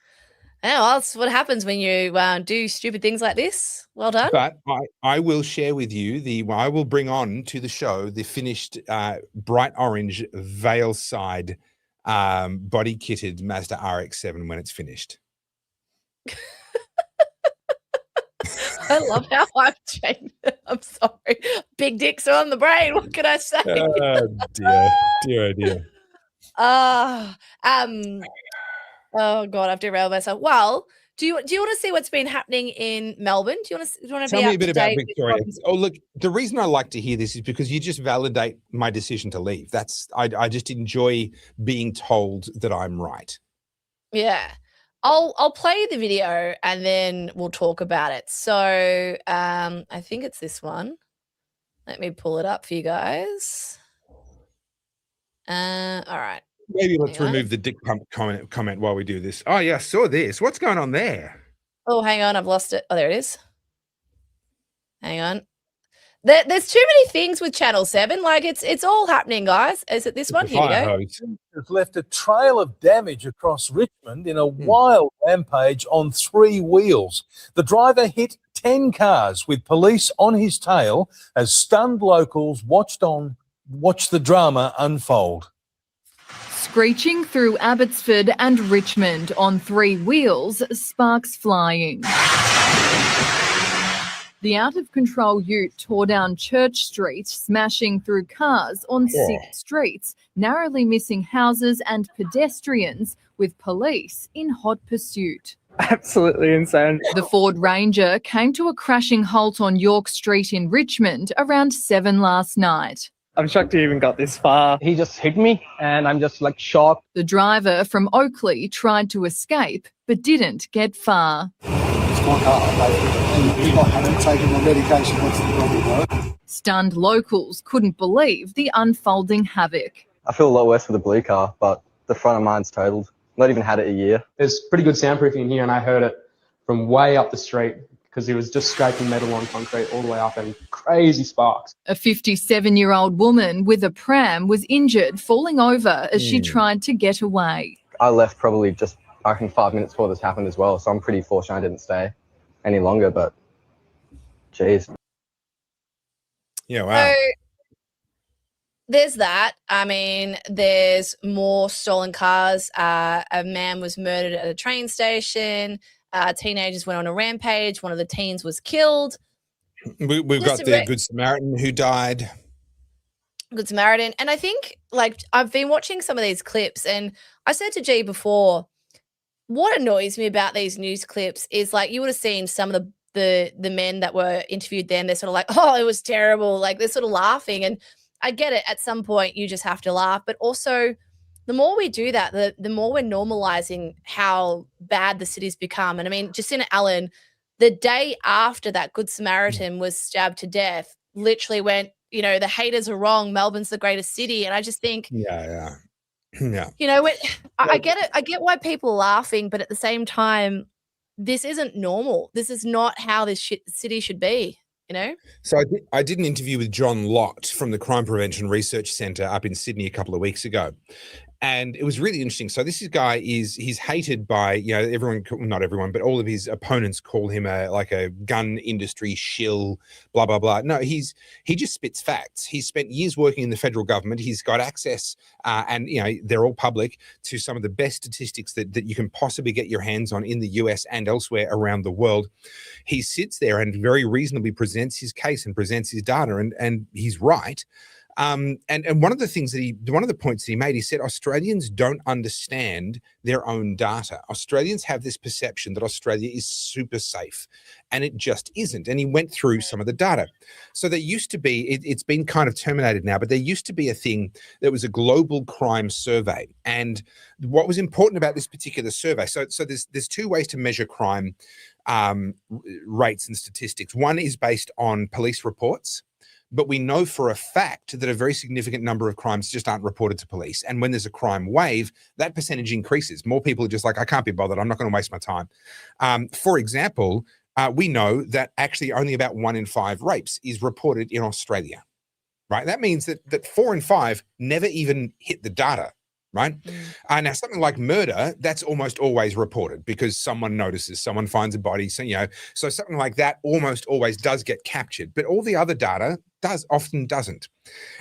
what happens when you do stupid things like this. Well done. But I will share with you I will bring on to the show the finished bright orange veil side body kitted Mazda RX-7 when it's finished. I love how I've changed it. I'm sorry. Big dicks are on the brain. What can I say? Oh, dear. Oh, God, I've derailed myself. Well, Do you want to see what's been happening in Melbourne? Do you want to Tell be me up a bit to about date Victoria. Oh, look, the reason I like to hear this is because you just validate my decision to leave. I just enjoy being told that I'm right. Yeah. I'll play the video and then we'll talk about it. So I think it's this one. Let me pull it up for you guys. All right. Maybe let's remove the dick pump comment while we do this. Oh yeah, I saw this. What's going on there? Oh, hang on, I've lost it. Oh, there it is. Hang on. There's too many things with Channel 7. Like it's all happening, guys. Is it this one? Here we go. Has left a trail of damage across Richmond in a wild rampage on 3 wheels. The driver hit 10 cars with police on his tail as stunned locals watched the drama unfold. Screeching through Abbotsford and Richmond on 3 wheels, sparks flying. The out-of-control ute tore down Church Street, smashing through cars on 6 streets, narrowly missing houses and pedestrians, with police in hot pursuit. Absolutely insane. The Ford Ranger came to a crashing halt on York Street in Richmond around 7 last night. I'm shocked he even got this far. He just hit me and I'm just like shocked. The driver from Oakley tried to escape but didn't get far. It's my car, and if I hadn't taken my medication, what's the problem, though? Stunned locals couldn't believe the unfolding havoc. I feel a lot worse for the blue car, but the front of mine's totaled. Not even had it a year. There's pretty good soundproofing in here, and I heard it from way up the street because he was just scraping metal on concrete all the way up and crazy sparks. A 57-year-old woman with a pram was injured falling over as she tried to get away. I left probably just, I reckon, 5 minutes before this happened as well, so I'm pretty fortunate I didn't stay any longer, but geez. Yeah, wow. So there's that. I mean, there's more stolen cars. A man was murdered at a train station. Teenagers went on a rampage. One of the teens was killed. We've got the Good Samaritan who died. Good Samaritan. And I think, like, I've been watching some of these clips, and I said to G before, what annoys me about these news clips is, like, you would have seen some of the men that were interviewed then. They're sort of like, oh, it was terrible. Like, they're sort of laughing. And I get it. At some point, you just have to laugh. But also, the more we do that, the more we're normalizing how bad the city's become. And I mean, Jacinta Allen, the day after that Good Samaritan was stabbed to death, literally went, you know, the haters are wrong. Melbourne's the greatest city. And I just think, yeah. You know, I get it. I get why people are laughing, but at the same time, this isn't normal. This is not how this city should be. You know? So I did an interview with John Lott from the Crime Prevention Research Centre up in Sydney a couple of weeks ago. And it was really interesting. So this guy he's hated by, you know, everyone, not everyone, but all of his opponents call him a gun industry shill, blah, blah, blah. No, he just spits facts. He's spent years working in the federal government. He's got access, and, you know, they're all public, to some of the best statistics that you can possibly get your hands on in the US and elsewhere around the world. He sits there and very reasonably presents his case and presents his data, and he's right. And one of the points that he made, he said Australians don't understand their own data. Australians have this perception that Australia is super safe, and it just isn't. And he went through some of the data. So there used to be, it's been kind of terminated now, but there used to be a thing that was a global crime survey. And what was important about this particular survey, so there's 2 ways to measure crime rates and statistics. One is based on police reports. But we know for a fact that a very significant number of crimes just aren't reported to police. And when there's a crime wave, that percentage increases. More people are just like, I can't be bothered. I'm not going to waste my time. For example, we know that actually only about 1 in 5 rapes is reported in Australia, right? That means that 4 in 5 never even hit the data. Right. Now, something like murder, that's almost always reported because someone notices, someone finds a body. So, you know, so something like that almost always does get captured. But all the other data often doesn't.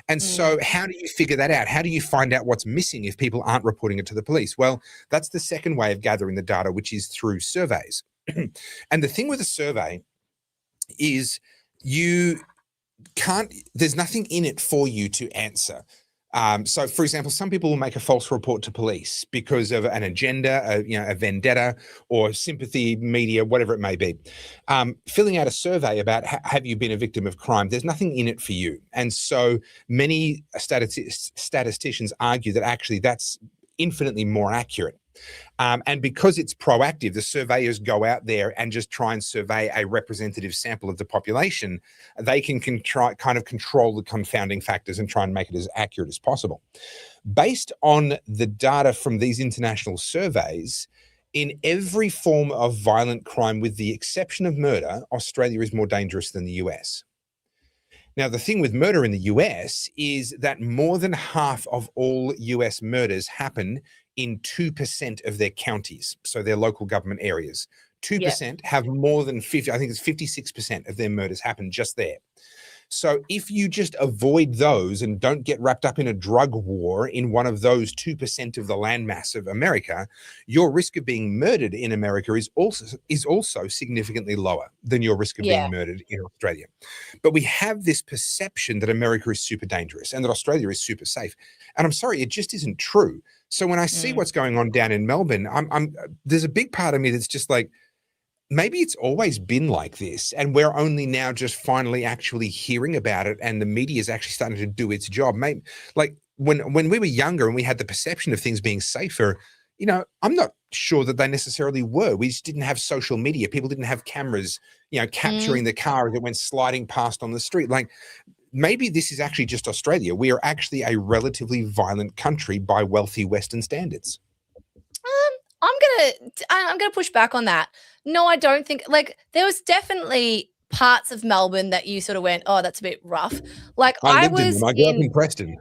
And so how do you figure that out? How do you find out what's missing if people aren't reporting it to the police? Well, that's the second way of gathering the data, which is through surveys. And the thing with a survey is there's nothing in it for you to answer. So, for example, some people will make a false report to police because of an agenda, a vendetta, or sympathy, media, whatever it may be. Filling out a survey about have you been a victim of crime, there's nothing in it for you. And so many statisticians argue that actually that's infinitely more accurate. And because it's proactive, the surveyors go out there and just try and survey a representative sample of the population. They can kind of control the confounding factors and try and make it as accurate as possible. Based on the data from these international surveys, in every form of violent crime, with the exception of murder, Australia is more dangerous than the US. Now, the thing with murder in the US is that more than half of all US murders happen in 2% of their counties, so their local government areas. 2% have more than 50, I think it's 56% of their murders happen just there. So if you just avoid those and don't get wrapped up in a drug war in one of those 2% of the landmass of America, your risk of being murdered in America is also significantly lower than your risk of being murdered in Australia. But we have this perception that America is super dangerous and that Australia is super safe. And I'm sorry, it just isn't true. So when I see what's going on down in Melbourne, there's a big part of me that's just like, maybe it's always been like this and we're only now just finally actually hearing about it and the media is actually starting to do its job. Maybe, like when we were younger and we had the perception of things being safer, I'm not sure that they necessarily were. We just didn't have social media. People didn't have cameras, capturing the car as it went sliding past on the street. Like, maybe this is actually just Australia. We are actually a relatively violent country by wealthy Western standards. I'm gonna push back on that. No, I don't think, like, there was definitely parts of Melbourne that you sort of went, oh, that's a bit rough. Like I grew up in Preston.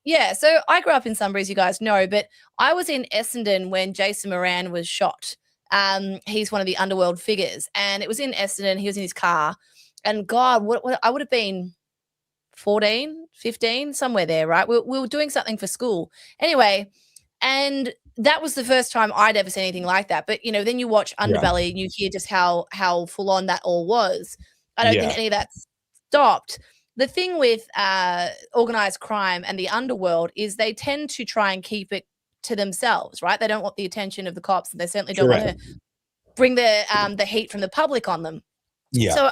Yeah, so I grew up in Sunbury, as you guys know, but I was in Essendon when Jason Moran was shot. He's one of the underworld figures, and it was in Essendon. He was in his car, and God, what I would have been 14, 15, somewhere there, right? We were doing something for school. Anyway, and that was the first time I'd ever seen anything like that. But, then you watch Underbelly and you hear just how full on that all was. I don't think any of that stopped. The thing with organized crime and the underworld is they tend to try and keep it to themselves, right? They don't want the attention of the cops, and they certainly don't want to bring the heat from the public on them. Yeah. So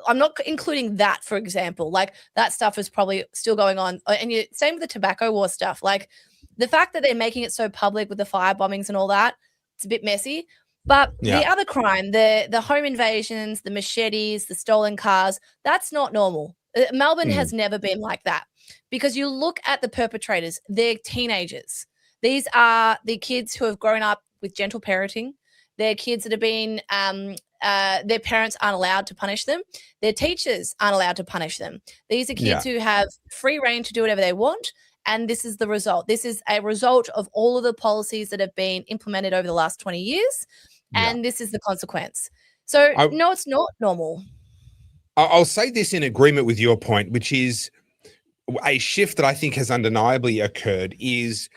I'm not including that, for example. Like, that stuff is probably still going on. And same with the tobacco war stuff. Like, the fact that they're making it so public with the fire bombings and all that, it's a bit messy. But the other crime, the home invasions, the machetes, the stolen cars, that's not normal. Melbourne has never been like that, because you look at the perpetrators, they're teenagers. These are the kids who have grown up with gentle parenting. They're kids that have been, their parents aren't allowed to punish them. Their teachers aren't allowed to punish them. These are kids who have free reign to do whatever they want. And this is the result. This is a result of all of the policies that have been implemented over the last 20 years. And this is the consequence. So, no, it's not normal. I'll say this in agreement with your point, which is a shift that I think has undeniably occurred is,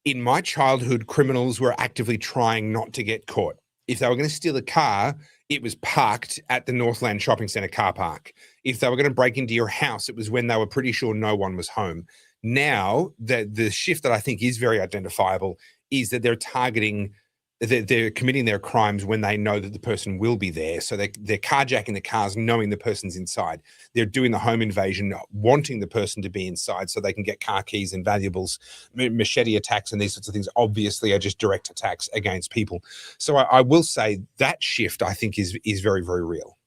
in my childhood, criminals were actively trying not to get caught. If they were going to steal a car, it was parked at the Northland Shopping Centre car park. If they were going to break into your house, it was when they were pretty sure no one was home. Now, the shift that I think is very identifiable is that they're targeting, they're committing their crimes when they know that the person will be there. So they're carjacking the cars knowing the person's inside. They're doing the home invasion, wanting the person to be inside so they can get car keys and valuables. Machete attacks and these sorts of things obviously are just direct attacks against people. So I will say that shift, I think, is very, very real.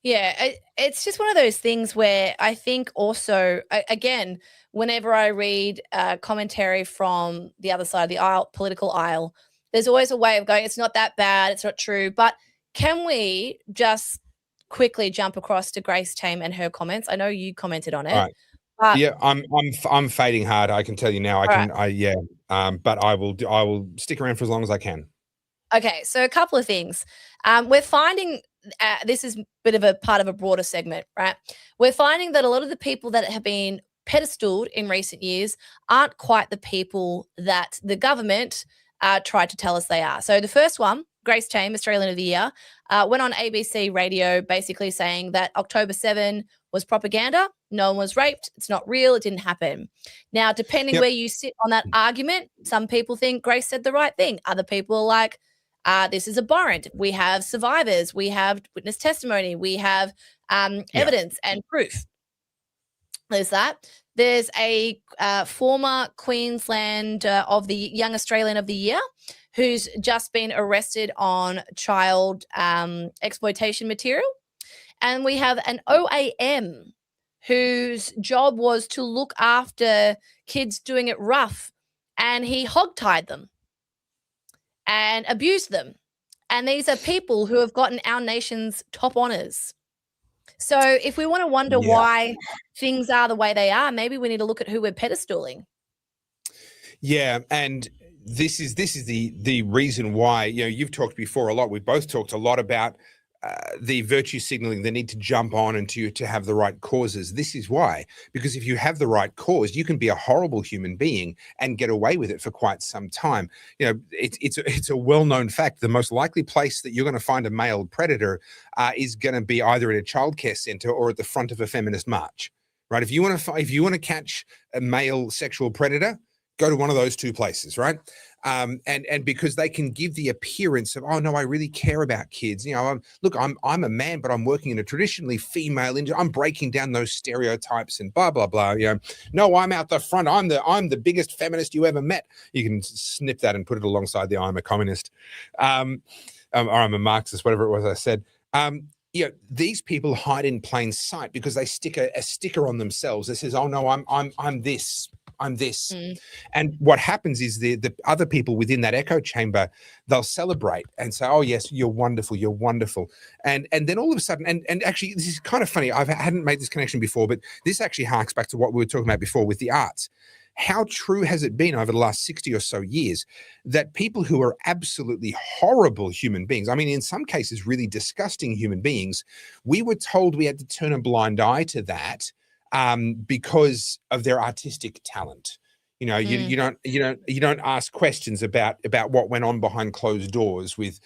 Yeah, it's just one of those things where I think also, again, whenever I read commentary from the other side of the aisle, political aisle, there's always a way of going, it's not that bad, it's not true. But can we just quickly jump across to Grace Tame and her comments? I know you commented on it. All right. I'm fading hard. I can tell you now. But I will stick around for as long as I can. Okay, so a couple of things. We're finding this is a bit of a part of a broader segment, right? We're finding that a lot of the people that have been pedestaled in recent years aren't quite the people that the government tried to tell us they are. So the first one Grace Tame, Australian of the Year, went on ABC radio basically saying that October 7 was propaganda. No one was raped. It's not real. It didn't happen. Now, depending where you sit on that argument, some people think Grace said the right thing. Other people are like, this is abhorrent. We have survivors. We have witness testimony. We have evidence and proof. There's that. There's a former Queensland of the Young Australian of the Year who's just been arrested on child exploitation material. And we have an OAM whose job was to look after kids doing it rough, and he hogtied them and abused them. And these are people who have gotten our nation's top honours. So if we want to wonder why things are the way they are, maybe we need to look at who we're pedestaling. Yeah, and this is the reason why, you know, you've talked before a lot. We've both talked a lot about the virtue signaling, the need to jump on and to have the right causes. This is why, because if you have the right cause, you can be a horrible human being and get away with it for quite some time. You know, it's a well-known fact. The most likely place that you're going to find a male predator is going to be either in a childcare center or at the front of a feminist march, right? If you want to catch a male sexual predator, go to one of those two places, right? And because they can give the appearance of, oh no, I really care about kids. You know, I'm a man, but I'm working in a traditionally female industry. I'm breaking down those stereotypes and blah blah blah. You know, no, I'm out the front. I'm the biggest feminist you ever met. You can snip that and put it alongside the I'm a communist, or I'm a Marxist, whatever it was I said. You know, these people hide in plain sight because they stick a sticker on themselves that says, oh no, I'm this. I'm this. And what happens is the other people within that echo chamber, they'll celebrate and say, oh yes, you're wonderful, you're wonderful. And then all of a sudden, and actually this is kind of funny, I hadn't made this connection before, but this actually harks back to what we were talking about before with the arts. How true has it been over the last 60 or so years that people who are absolutely horrible human beings, I mean, in some cases, really disgusting human beings, we were told we had to turn a blind eye to that because of their artistic talent. You know, you don't ask questions about what went on behind closed doors with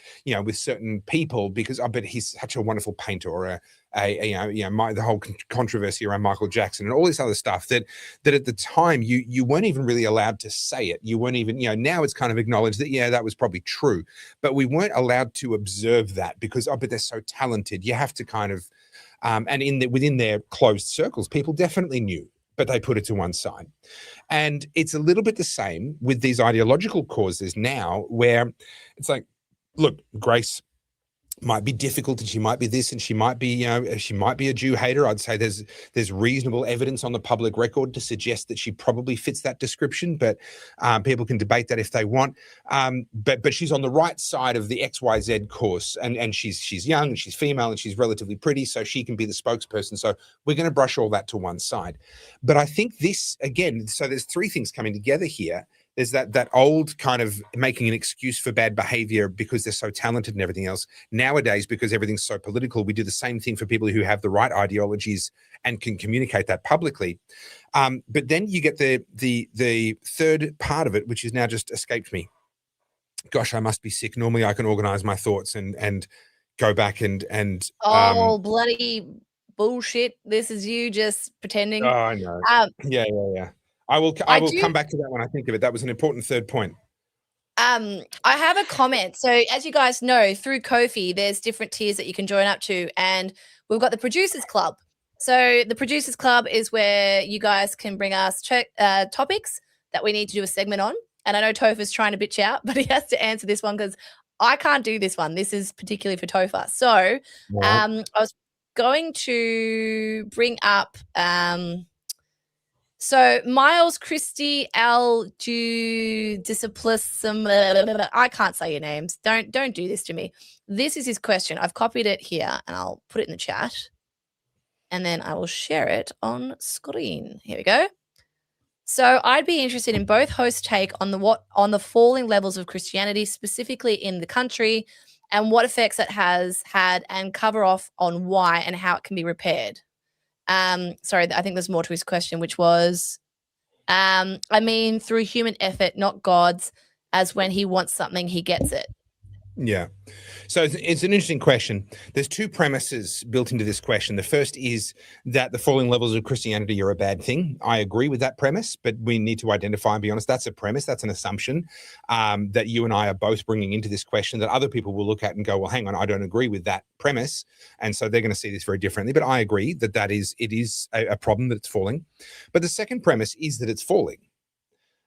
certain people because I bet he's such a wonderful painter, or the whole controversy around Michael Jackson and all this other stuff that at the time you weren't even really allowed to say it. You weren't even, now it's kind of acknowledged that that was probably true, but we weren't allowed to observe that because but they're so talented. You have to kind of and within their closed circles, people definitely knew, but they put it to one side. And it's a little bit the same with these ideological causes now, where it's like, look, Grace might be difficult and she might be this and she might be, she might be a Jew hater. I'd say there's reasonable evidence on the public record to suggest that she probably fits that description, but people can debate that if they want. But she's on the right side of the XYZ course, and she's young and she's female and she's relatively pretty, so she can be the spokesperson. So we're going to brush all that to one side. But I think this, again, so there's three things coming together here. There's that old kind of making an excuse for bad behavior because they're so talented and everything else. Nowadays, because everything's so political, we do the same thing for people who have the right ideologies and can communicate that publicly. But then you get the third part of it, which has now just escaped me. Gosh, I must be sick. Normally I can organize my thoughts and go back and bloody bullshit. This is you just pretending. Oh, I know. Yeah. I will come back to that when I think of it. That was an important third point. I have a comment. So as you guys know, through Ko-fi, there's different tiers that you can join up to. And we've got the Producers Club. So the Producers Club is where you guys can bring us topics that we need to do a segment on. And I know Topher's trying to bitch out, but he has to answer this one because I can't do this one. This is particularly for Topher. So I was going to bring up... So Miles Christie L. Disciplis, I can't say your names. Don't do this to me. This is his question. I've copied it here and I'll put it in the chat. And then I will share it on screen. Here we go. So I'd be interested in both hosts' take on the falling levels of Christianity, specifically in the country, and what effects it has had, and cover off on why and how it can be repaired. Sorry, I think there's more to his question, which was, through human effort, not God's, as when he wants something, he gets it. Yeah. So it's an interesting question. There's two premises built into this question. The first is that the falling levels of Christianity are a bad thing. I agree with that premise, but we need to identify and be honest. That's a premise. That's an assumption that you and I are both bringing into this question that other people will look at and go, well, hang on, I don't agree with that premise. And so they're going to see this very differently. But I agree that it is a problem that it's falling. But the second premise is that it's falling.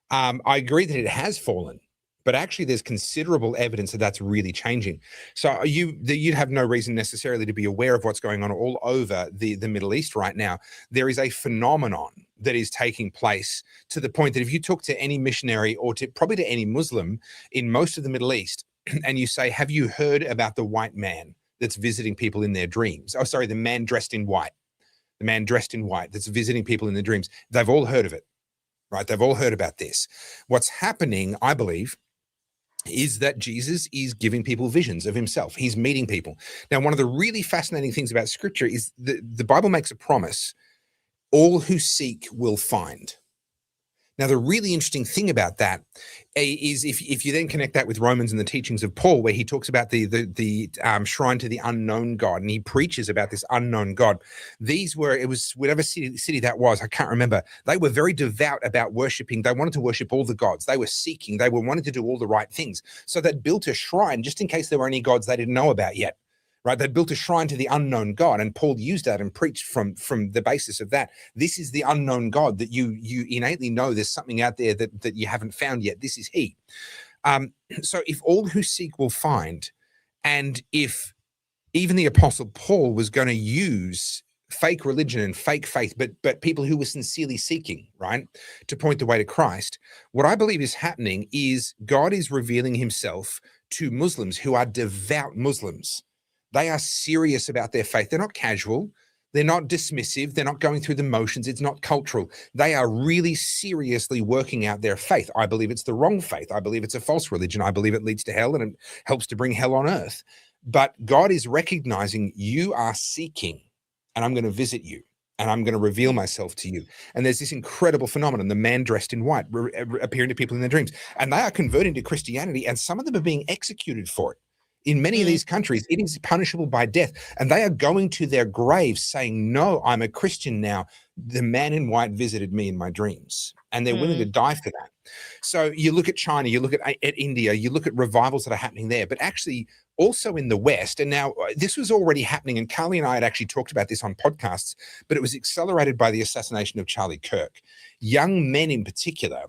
I agree that it has fallen. But actually, there's considerable evidence that that's really changing. So you'd have no reason necessarily to be aware of what's going on all over the Middle East right now. There is a phenomenon that is taking place to the point that if you talk to any missionary or probably to any Muslim in most of the Middle East, and you say, have you heard about the white man that's visiting people in their dreams? Oh, sorry, the man dressed in white. The man dressed in white that's visiting people in their dreams. They've all heard of it, right? They've all heard about this. What's happening, I believe, is that Jesus is giving people visions of himself. He's meeting people. Now, one of the really fascinating things about scripture is the Bible makes a promise. All who seek will find. Now, the really interesting thing about that is if you then connect that with Romans and the teachings of Paul, where he talks about the shrine to the unknown God, and he preaches about this unknown God. It was whatever city that was, I can't remember. They were very devout about worshiping. They wanted to worship all the gods. They were seeking. They were wanting to do all the right things. So they built a shrine just in case there were any gods they didn't know about yet. Right, they built a shrine to the unknown God, and Paul used that and preached from the basis of that. This is the unknown God that you innately know there's something out there that you haven't found yet. This is he. So if all who seek will find, and if even the Apostle Paul was going to use fake religion and fake faith, but people who were sincerely seeking, right, to point the way to Christ, what I believe is happening is God is revealing himself to Muslims who are devout Muslims. They are serious about their faith. They're not casual. They're not dismissive. They're not going through the motions. It's not cultural. They are really seriously working out their faith. I believe it's the wrong faith. I believe it's a false religion. I believe it leads to hell and it helps to bring hell on earth. But God is recognizing you are seeking, and I'm going to visit you, and I'm going to reveal myself to you. And there's this incredible phenomenon, the man dressed in white appearing to people in their dreams. And they are converting to Christianity, and some of them are being executed for it. In many of these countries, it is punishable by death. And they are going to their graves saying, no, I'm a Christian now. The man in white visited me in my dreams. And they're willing to die for that. So you look at China, you look at India, you look at revivals that are happening there, but actually also in the West. And now this was already happening. And Carly and I had actually talked about this on podcasts, but it was accelerated by the assassination of Charlie Kirk. Young men in particular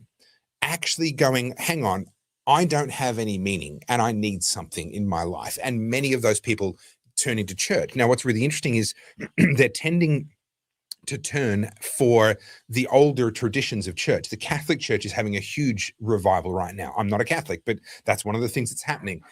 actually going, hang on, I don't have any meaning and I need something in my life. And many of those people turn into church. Now, what's really interesting is they're tending to turn for the older traditions of church. The Catholic Church is having a huge revival right now. I'm not a Catholic, but that's one of the things that's happening.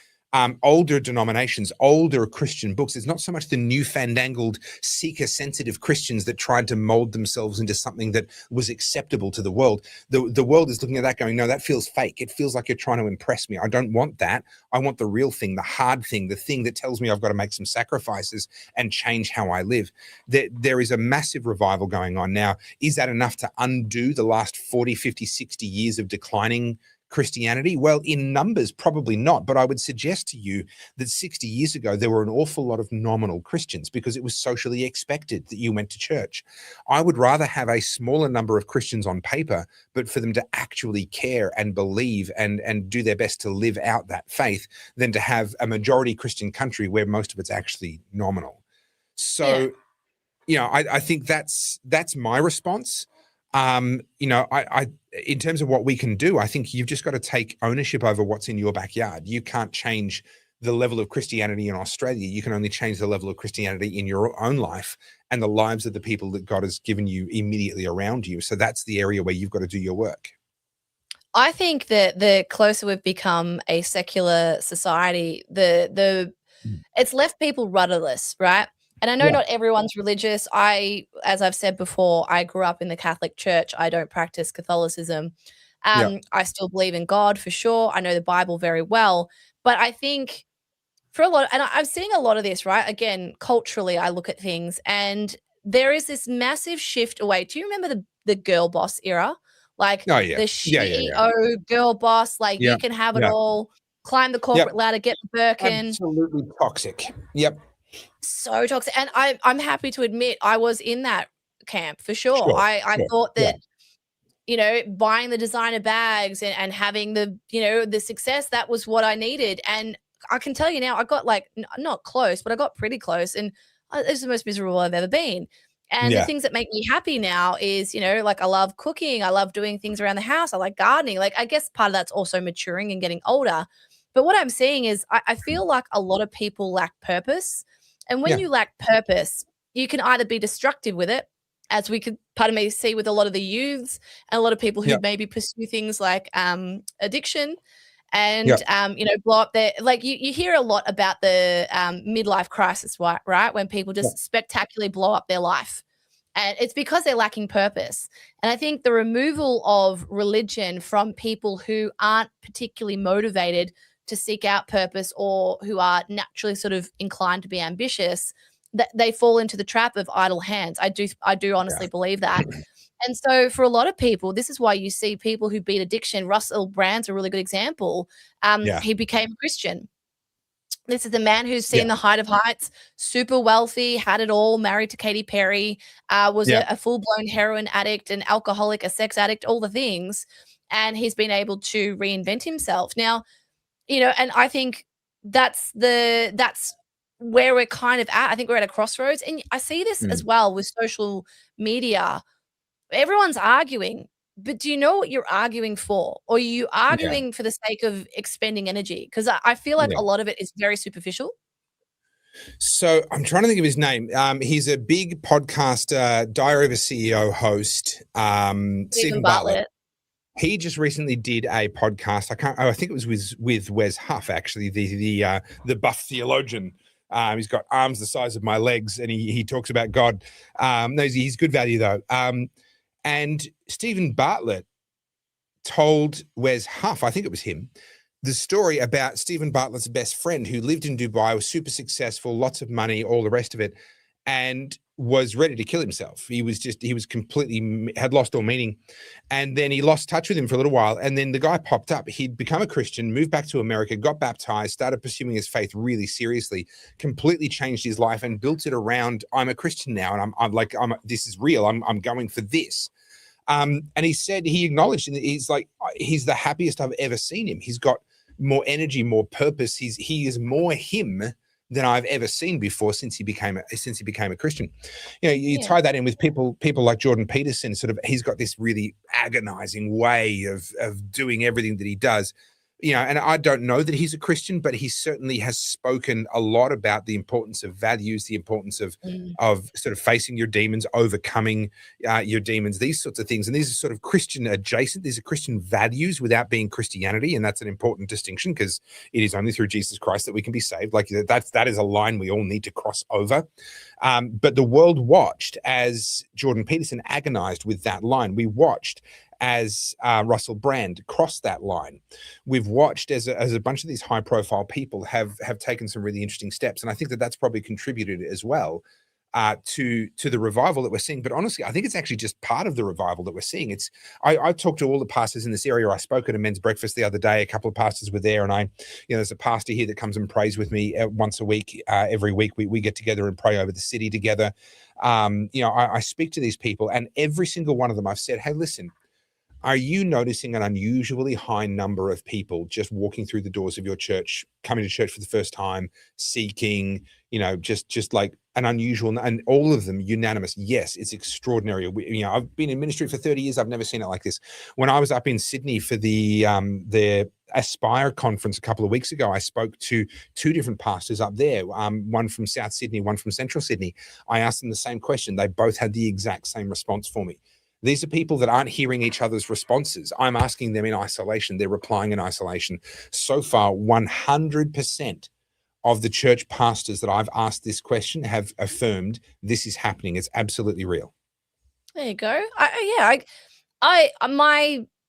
Older denominations, older Christian books. It's not so much the new fandangled seeker-sensitive Christians that tried to mold themselves into something that was acceptable to the world. The world is looking at that going, no, that feels fake. It feels like you're trying to impress me. I don't want that. I want the real thing, the hard thing, the thing that tells me I've got to make some sacrifices and change how I live. There is a massive revival going on now. Is that enough to undo the last 40, 50, 60 years of declining Christianity? Well, in numbers, probably not. But I would suggest to you that 60 years ago, there were an awful lot of nominal Christians because it was socially expected that you went to church. I would rather have a smaller number of Christians on paper, but for them to actually care and believe and do their best to live out that faith than to have a majority Christian country where most of it's actually nominal. So, I think that's my response. I in terms of what we can do, I think you've just got to take ownership over what's in your backyard. You can't change the level of Christianity in Australia. You can only change the level of Christianity in your own life and the lives of the people that God has given you immediately around you. So that's the area where you've got to do your work. I think that the closer we've become a secular society, it's left people rudderless, right? And I know not everyone's religious. As I've said before, I grew up in the Catholic Church. I don't practice Catholicism. I still believe in God for sure. I know the Bible very well. But I think for a lot, and I'm seeing a lot of this, right? Again, culturally, I look at things and there is this massive shift away. Do you remember the girl boss era? Like the CEO girl boss, like you can have it all. climb the corporate ladder, get the Birkin. Absolutely toxic. Yep. So toxic. And I'm happy to admit I was in that camp for sure. I thought that, you know, buying the designer bags and having the, you know, the success, that was what I needed. And I can tell you now, I got like, not close, but I got pretty close. And it's the most miserable I've ever been. And the things that make me happy now is, you know, like I love cooking. I love doing things around the house. I like gardening. Like, I guess part of that's also maturing and getting older. But what I'm seeing is I feel like a lot of people lack purpose. And when you lack purpose, you can either be destructive with it, as we could, pardon me, see with a lot of the youths and a lot of people who maybe pursue things like addiction and, you know, blow up their, like you hear a lot about the midlife crisis, right? When people just spectacularly blow up their life. And it's because they're lacking purpose. And I think the removal of religion from people who aren't particularly motivated to seek out purpose or who are naturally sort of inclined to be ambitious, that they fall into the trap of idle hands. I do honestly believe that. And so for a lot of people, this is why you see people who beat addiction. Russell Brand's a really good example. He became a Christian. This is the man who's seen the height of heights, super wealthy, had it all, married to Katy Perry, was a full-blown heroin addict, an alcoholic, a sex addict, all the things. And he's been able to reinvent himself. Now, you know, and I think that's where we're kind of at. I think we're at a crossroads. And I see this as well with social media. Everyone's arguing, but do you know what you're arguing for? Or are you arguing for the sake of expending energy? Because I feel like a lot of it is very superficial. So I'm trying to think of his name. He's a big podcast, Diary of a CEO host, Stephen Bartlett. He just recently did a podcast. I think it was with Wes Huff, actually, the buff theologian. He's got arms the size of my legs, and he talks about God. No, he's good value though. And Stephen Bartlett told Wes Huff, I think it was him, the story about Stephen Bartlett's best friend who lived in Dubai, was super successful, lots of money, all the rest of it, and was ready to kill himself. He was completely, had lost all meaning. And then he lost touch with him for a little while. And then the guy popped up. He'd become a Christian, moved back to America, got baptized, started pursuing his faith really seriously, completely changed his life and built it around, I'm a Christian now. And I'm like, this is real. I'm going for this. And he said, he acknowledged, and he's like, he's the happiest I've ever seen him. He's got more energy, more purpose. He is more him than I've ever seen before since he became a Christian. You know, you tie that in with people like Jordan Peterson. Sort of, he's got this really agonizing way of doing everything that he does. You know, and I don't know that he's a Christian, but he certainly has spoken a lot about the importance of values, the importance of sort of facing your demons, overcoming your demons, these sorts of things. And these are sort of Christian adjacent. These are Christian values without being Christianity. And that's an important distinction, because it is only through Jesus Christ that we can be saved. Like that is a line we all need to cross over. But the world watched as Jordan Peterson agonized with that line. We watched as Russell Brand crossed that line. We've watched as a bunch of these high profile people have taken some really interesting steps. And I think that that's probably contributed as well to the revival that we're seeing. But honestly, I think it's actually just part of the revival that we're seeing. I talked to all the pastors in this area. I spoke at a men's breakfast the other day. A couple of pastors were there, and there's a pastor here that comes and prays with me once a week. Every week we get together and pray over the city together. I speak to these people, and every single one of them I've said, hey, listen, are you noticing an unusually high number of people just walking through the doors of your church, coming to church for the first time, seeking, just like an unusual, and all of them unanimous? Yes, it's extraordinary. I've been in ministry for 30 years. I've never seen it like this. When I was up in Sydney for the Aspire conference a couple of weeks ago, I spoke to two different pastors up there, one from South Sydney, one from Central Sydney. I asked them the same question. They both had the exact same response for me. These are people that aren't hearing each other's responses. I'm asking them in isolation. They're replying in isolation. So far, 100% of the church pastors that I've asked this question have affirmed this is happening. It's absolutely real. There you go.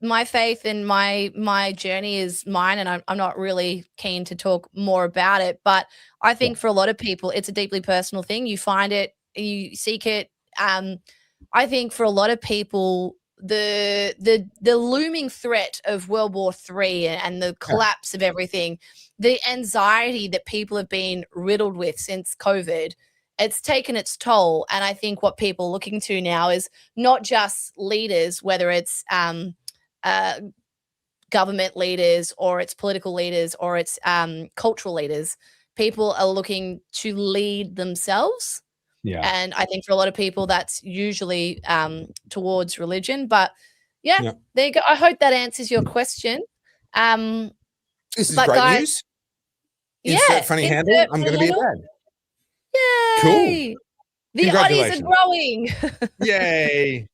My faith and my journey is mine, and I'm not really keen to talk more about it. But I think for a lot of people, it's a deeply personal thing. You find it, you seek it. I think for a lot of people, the looming threat of World War III and the collapse of everything, the anxiety that people have been riddled with since COVID, it's taken its toll. And I think what people are looking to now is not just leaders, whether it's government leaders or it's political leaders or it's cultural leaders. People are looking to lead themselves. Yeah. And I think for a lot of people, that's usually towards religion. But there you go. I hope that answers your question. This is great news. Insert funny handle. I'm going to be a dad. Yay! Cool. The oddies are growing. Yay!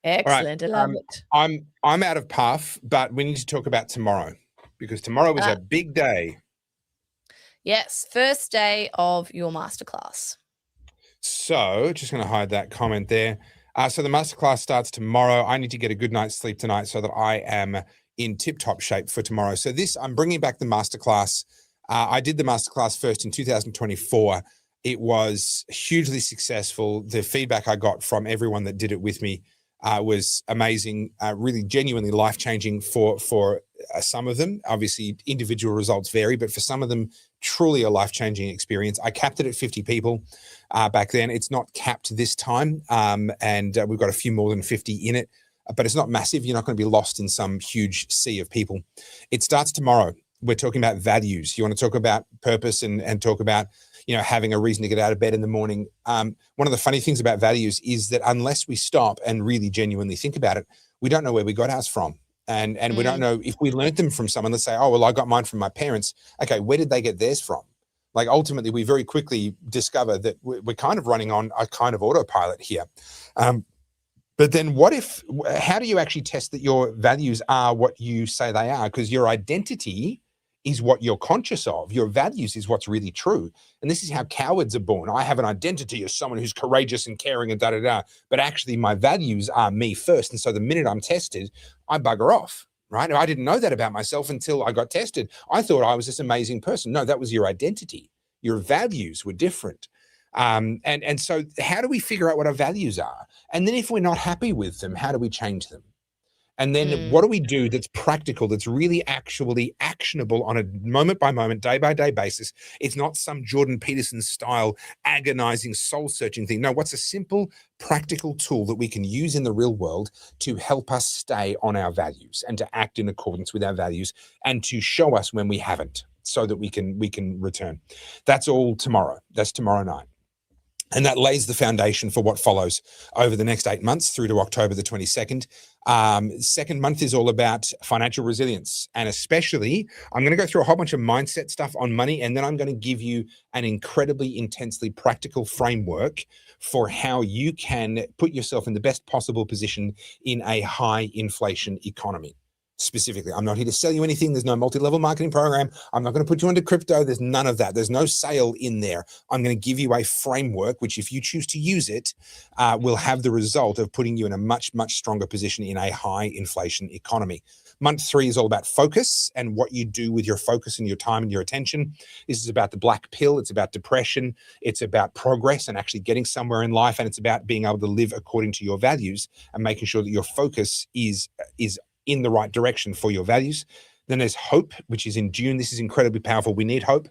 Excellent. Right. I love it. I'm out of puff, but we need to talk about tomorrow because tomorrow is a big day. Yes, first day of your masterclass. So just going to hide that comment there. So the masterclass starts tomorrow. I need to get a good night's sleep tonight so that I am in tip-top shape for tomorrow. So I'm bringing back the masterclass. I did the masterclass first in 2024. It was hugely successful. The feedback I got from everyone that did it with me was amazing, really genuinely life-changing for some of them. Obviously, individual results vary, but for some of them, truly a life-changing experience. I capped it at 50 people back then. It's not capped this time, and we've got a few more than 50 in it, but it's not massive. You're not going to be lost in some huge sea of people. It starts tomorrow. We're talking about values. You want to talk about purpose and talk about having a reason to get out of bed in the morning. One of the funny things about values is that unless we stop and really genuinely think about it, we don't know where we got ours from. And we don't know if we learned them from someone. Let's say, oh, well, I got mine from my parents. Okay, where did they get theirs from? Like, ultimately, we very quickly discover that we're kind of running on a kind of autopilot here. But then how do you actually test that your values are what you say they are? Because your identity is what you're conscious of. Your values is what's really true. And this is how cowards are born. I have an identity as someone who's courageous and caring and da-da-da, but actually my values are me first. And so the minute I'm tested, I bugger off, right? I didn't know that about myself until I got tested. I thought I was this amazing person. No, that was your identity. Your values were different. And so how do we figure out what our values are? And then if we're not happy with them, how do we change them? And then what do we do that's practical, that's really actually actionable on a moment by moment, day by day basis? It's not some Jordan Peterson style agonizing soul searching thing. No, what's a simple practical tool that we can use in the real world to help us stay on our values and to act in accordance with our values and to show us when we haven't so that we can return. That's all tomorrow. That's tomorrow night. And that lays the foundation for what follows over the next 8 months through to October the 22nd. Second month is all about financial resilience. And especially, I'm going to go through a whole bunch of mindset stuff on money. And then I'm going to give you an incredibly intensely practical framework for how you can put yourself in the best possible position in a high inflation economy. Specifically, I'm not here to sell you anything. There's no multi-level marketing program. I'm not going to put you into crypto. There's none of that. There's no sale in there. I'm going to give you a framework, which if you choose to use it, will have the result of putting you in a much, much stronger position in a high inflation economy. Month 3 is all about focus and what you do with your focus and your time and your attention. This is about the black pill. It's about depression. It's about progress and actually getting somewhere in life. And it's about being able to live according to your values and making sure that your focus is in the right direction for your values. Then there's hope, which is in June. This is incredibly powerful. We need hope,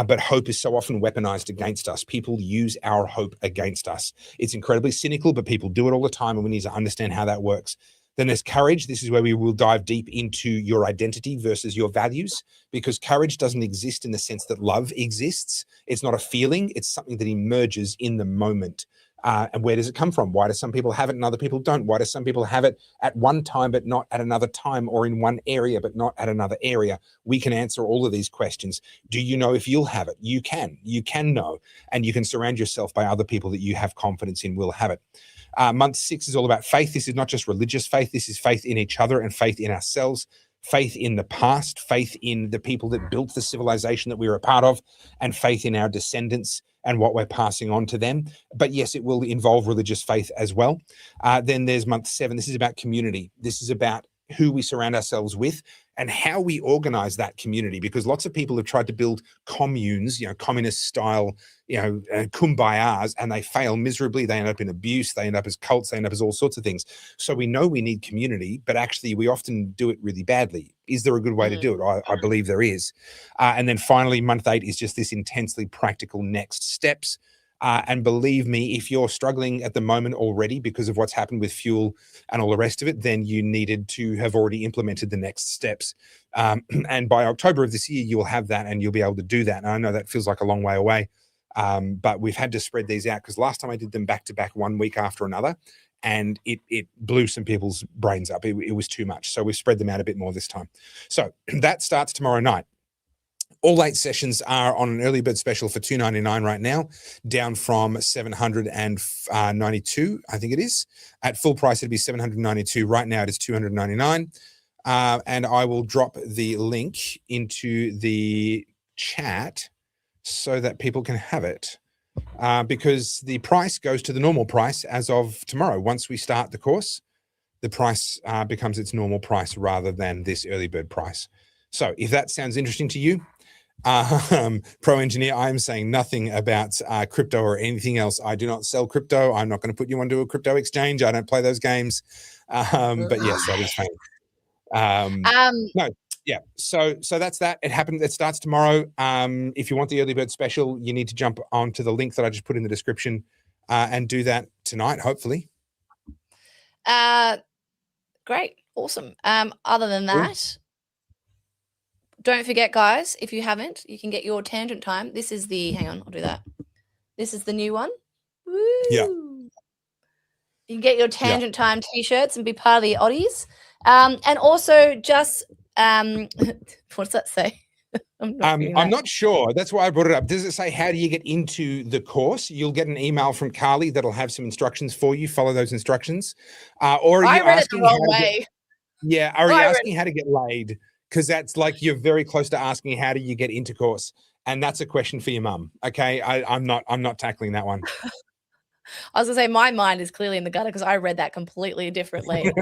but hope is so often weaponized against us. People use our hope against us. It's incredibly cynical, but people do it all the time, and we need to understand how that works. Then there's courage. This is where we will dive deep into your identity versus your values, because courage doesn't exist in the sense that love exists. It's not a feeling. It's something that emerges in the moment. And where does it come from? Why do some people have it and other people don't? Why do some people have it at one time but not at another time, or in one area but not at another area? We can answer all of these questions. Do you know if you'll have it? You can know, and you can surround yourself by other people that you have confidence in will have it. Month 6 is all about faith. This is not just religious faith. This is faith in each other and faith in ourselves, faith in the past, faith in the people that built the civilization that we were a part of, and faith in our descendants and what we're passing on to them. But yes, it will involve religious faith as well. Then there's month 7. This is about community. This is about who we surround ourselves with and how we organize that community, because lots of people have tried to build communes, communist style, kumbayas, and they fail miserably. They end up in abuse, they end up as cults, they end up as all sorts of things. So we know we need community, but actually we often do it really badly. Is there a good way to do it? I believe there is. And then finally, month 8 is just this intensely practical next steps. And believe me, if you're struggling at the moment already because of what's happened with fuel and all the rest of it, then you needed to have already implemented the next steps. And by October of this year, you'll have that and you'll be able to do that. And I know that feels like a long way away, but we've had to spread these out, because last time I did them back to back 1 week after another, and it blew some people's brains up. It was too much. So we've spread them out a bit more this time. So that starts tomorrow night. All 8 sessions are on an early bird special for $299 right now, down from $792, I think it is. At full price, it'd be $792. Right now, it is $299. And I will drop the link into the chat so that people can have it, because the price goes to the normal price as of tomorrow. Once we start the course, the price becomes its normal price rather than this early bird price. So if that sounds interesting to you, Pro Engineer, I am saying nothing about crypto or anything else. I do not sell crypto. I'm not going to put you onto a crypto exchange. I don't play those games. But yes, that is fine. No, yeah. So that's that. It happened. It starts tomorrow. If you want the early bird special, you need to jump onto the link that I just put in the description and do that tonight, hopefully. Great. Awesome. Other than that, don't forget, guys, if you haven't, you can get your tangent time. This is the, hang on, I'll do that. This is the new one. Woo. Yeah. You can get your tangent time t-shirts and be part of the Oddies. And also just, what's that say? I'm not sure. That's why I brought it up. Does it say, how do you get into the course? You'll get an email from Carly that'll have some instructions for you. Follow those instructions. Or are you asking how to get, are you asking how to get laid? Because that's like, you're very close to asking, how do you get into course? And that's a question for your mum. Okay. I'm not tackling that one. I was gonna say, my mind is clearly in the gutter because I read that completely differently.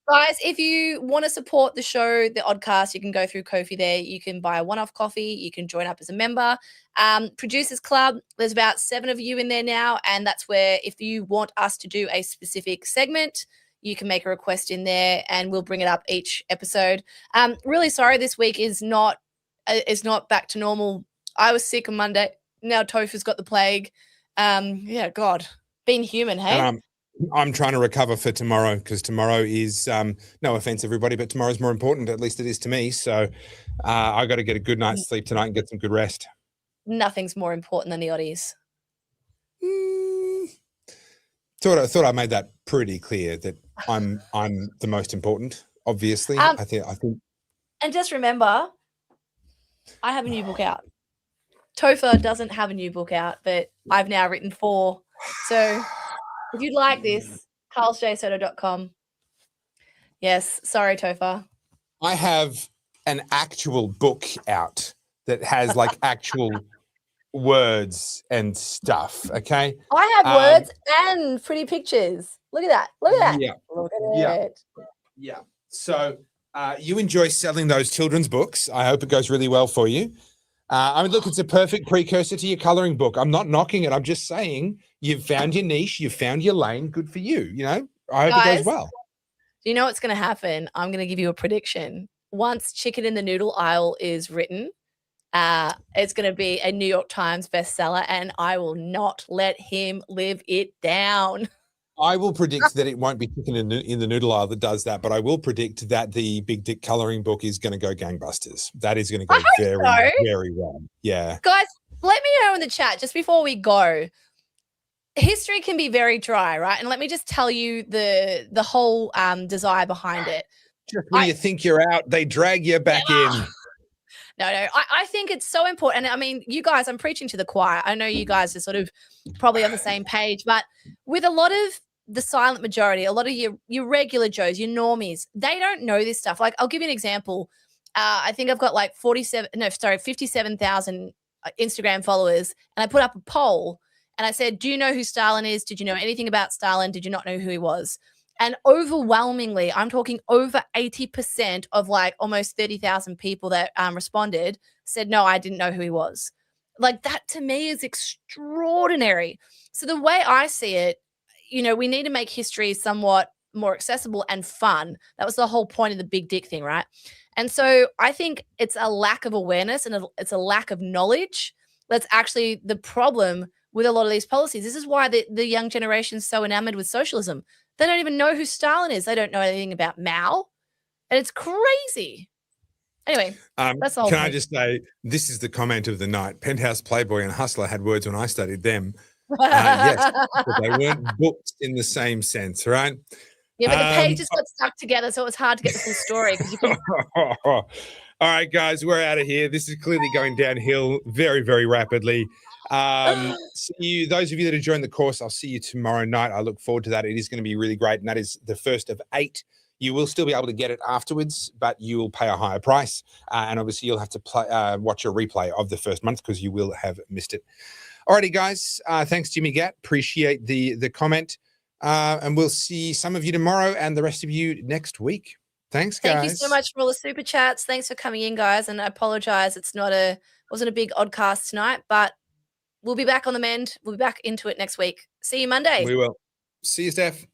Guys, if you want to support the show, the Oddcast, you can go through Ko-fi there. You can buy a one-off coffee. You can join up as a member. Producers Club, there's about 7 of you in there now. And that's where, if you want us to do a specific segment, you can make a request in there and we'll bring it up each episode. Really sorry, this week is not back to normal. I was sick on Monday. Now Topher's got the plague. Yeah, God, being human, hey? And I'm trying to recover for tomorrow, because tomorrow is, no offense, everybody, but tomorrow's more important. At least it is to me. So I got to get a good night's sleep tonight and get some good rest. Nothing's more important than the Oddies. Thought I made that pretty clear, that I'm the most important, obviously. I think. And just remember, I have a new book out. Topher doesn't have a new book out, but I've now written 4. So if you'd like this, carlzjsoda.com. Yes, sorry, Topher. I have an actual book out that has like actual words and stuff. Okay. I have words and pretty pictures. Look at that. Look at that. Yeah. Look at it. Yeah. So you enjoy selling those children's books. I hope it goes really well for you. I mean, look, it's a perfect precursor to your coloring book. I'm not knocking it. I'm just saying you've found your niche. You've found your lane. Good for you. You know, I hope it goes well. Do you know what's going to happen? I'm going to give you a prediction. Once Chicken in the Noodle Aisle is written, it's going to be a New York Times bestseller, and I will not let him live it down. I will predict that it won't be Chicken in the Noodle Aisle that does that, but I will predict that the Big Dick coloring book is going to go gangbusters. That is going to go very well. Yeah. Guys, let me know in the chat just before we go. History can be very dry, right? And let me just tell you the whole desire behind it. Just when you think you're out, they drag you back in. No, I think it's so important. And I mean, you guys, I'm preaching to the choir. I know you guys are sort of probably on the same page, but with a lot of the silent majority, a lot of your regular Joes, your normies, they don't know this stuff. Like, I'll give you an example. I think I've got like 57,000 Instagram followers, and I put up a poll and I said, do you know who Stalin is? Did you know anything about Stalin? Did you not know who he was? And overwhelmingly, I'm talking over 80% of like almost 30,000 people that responded said, no, I didn't know who he was. Like that to me is extraordinary. So the way I see it, you know, we need to make history somewhat more accessible and fun. That was the whole point of the big dick thing, right? And so I think it's a lack of awareness and it's a lack of knowledge that's actually the problem with a lot of these policies. This is why the young generation is so enamored with socialism. They don't even know who Stalin is. They don't know anything about Mao. And it's crazy. Anyway, that's all. Can I just say, this is the comment of the night. Penthouse, Playboy, and Hustler had words when I studied them. Yes, but they weren't books in the same sense, right? Yeah, but the pages got stuck together, so it was hard to get the full story. All right, guys, we're out of here. This is clearly going downhill very, very rapidly. See you, those of you that have joined the course, I'll see you tomorrow night. I look forward to that. It is going to be really great, and that is the first of 8. You will still be able to get it afterwards, but you will pay a higher price. And obviously, you'll have to watch a replay of the first month because you will have missed it. Alrighty, guys. Thanks, Jimmy Gatt. Appreciate the comment. And we'll see some of you tomorrow and the rest of you next week. Thanks, guys. Thank you so much for all the super chats. Thanks for coming in, guys. And I apologize. Wasn't a big Oddcast tonight, but we'll be back on the mend. We'll be back into it next week. See you Monday. We will. See you, Steph.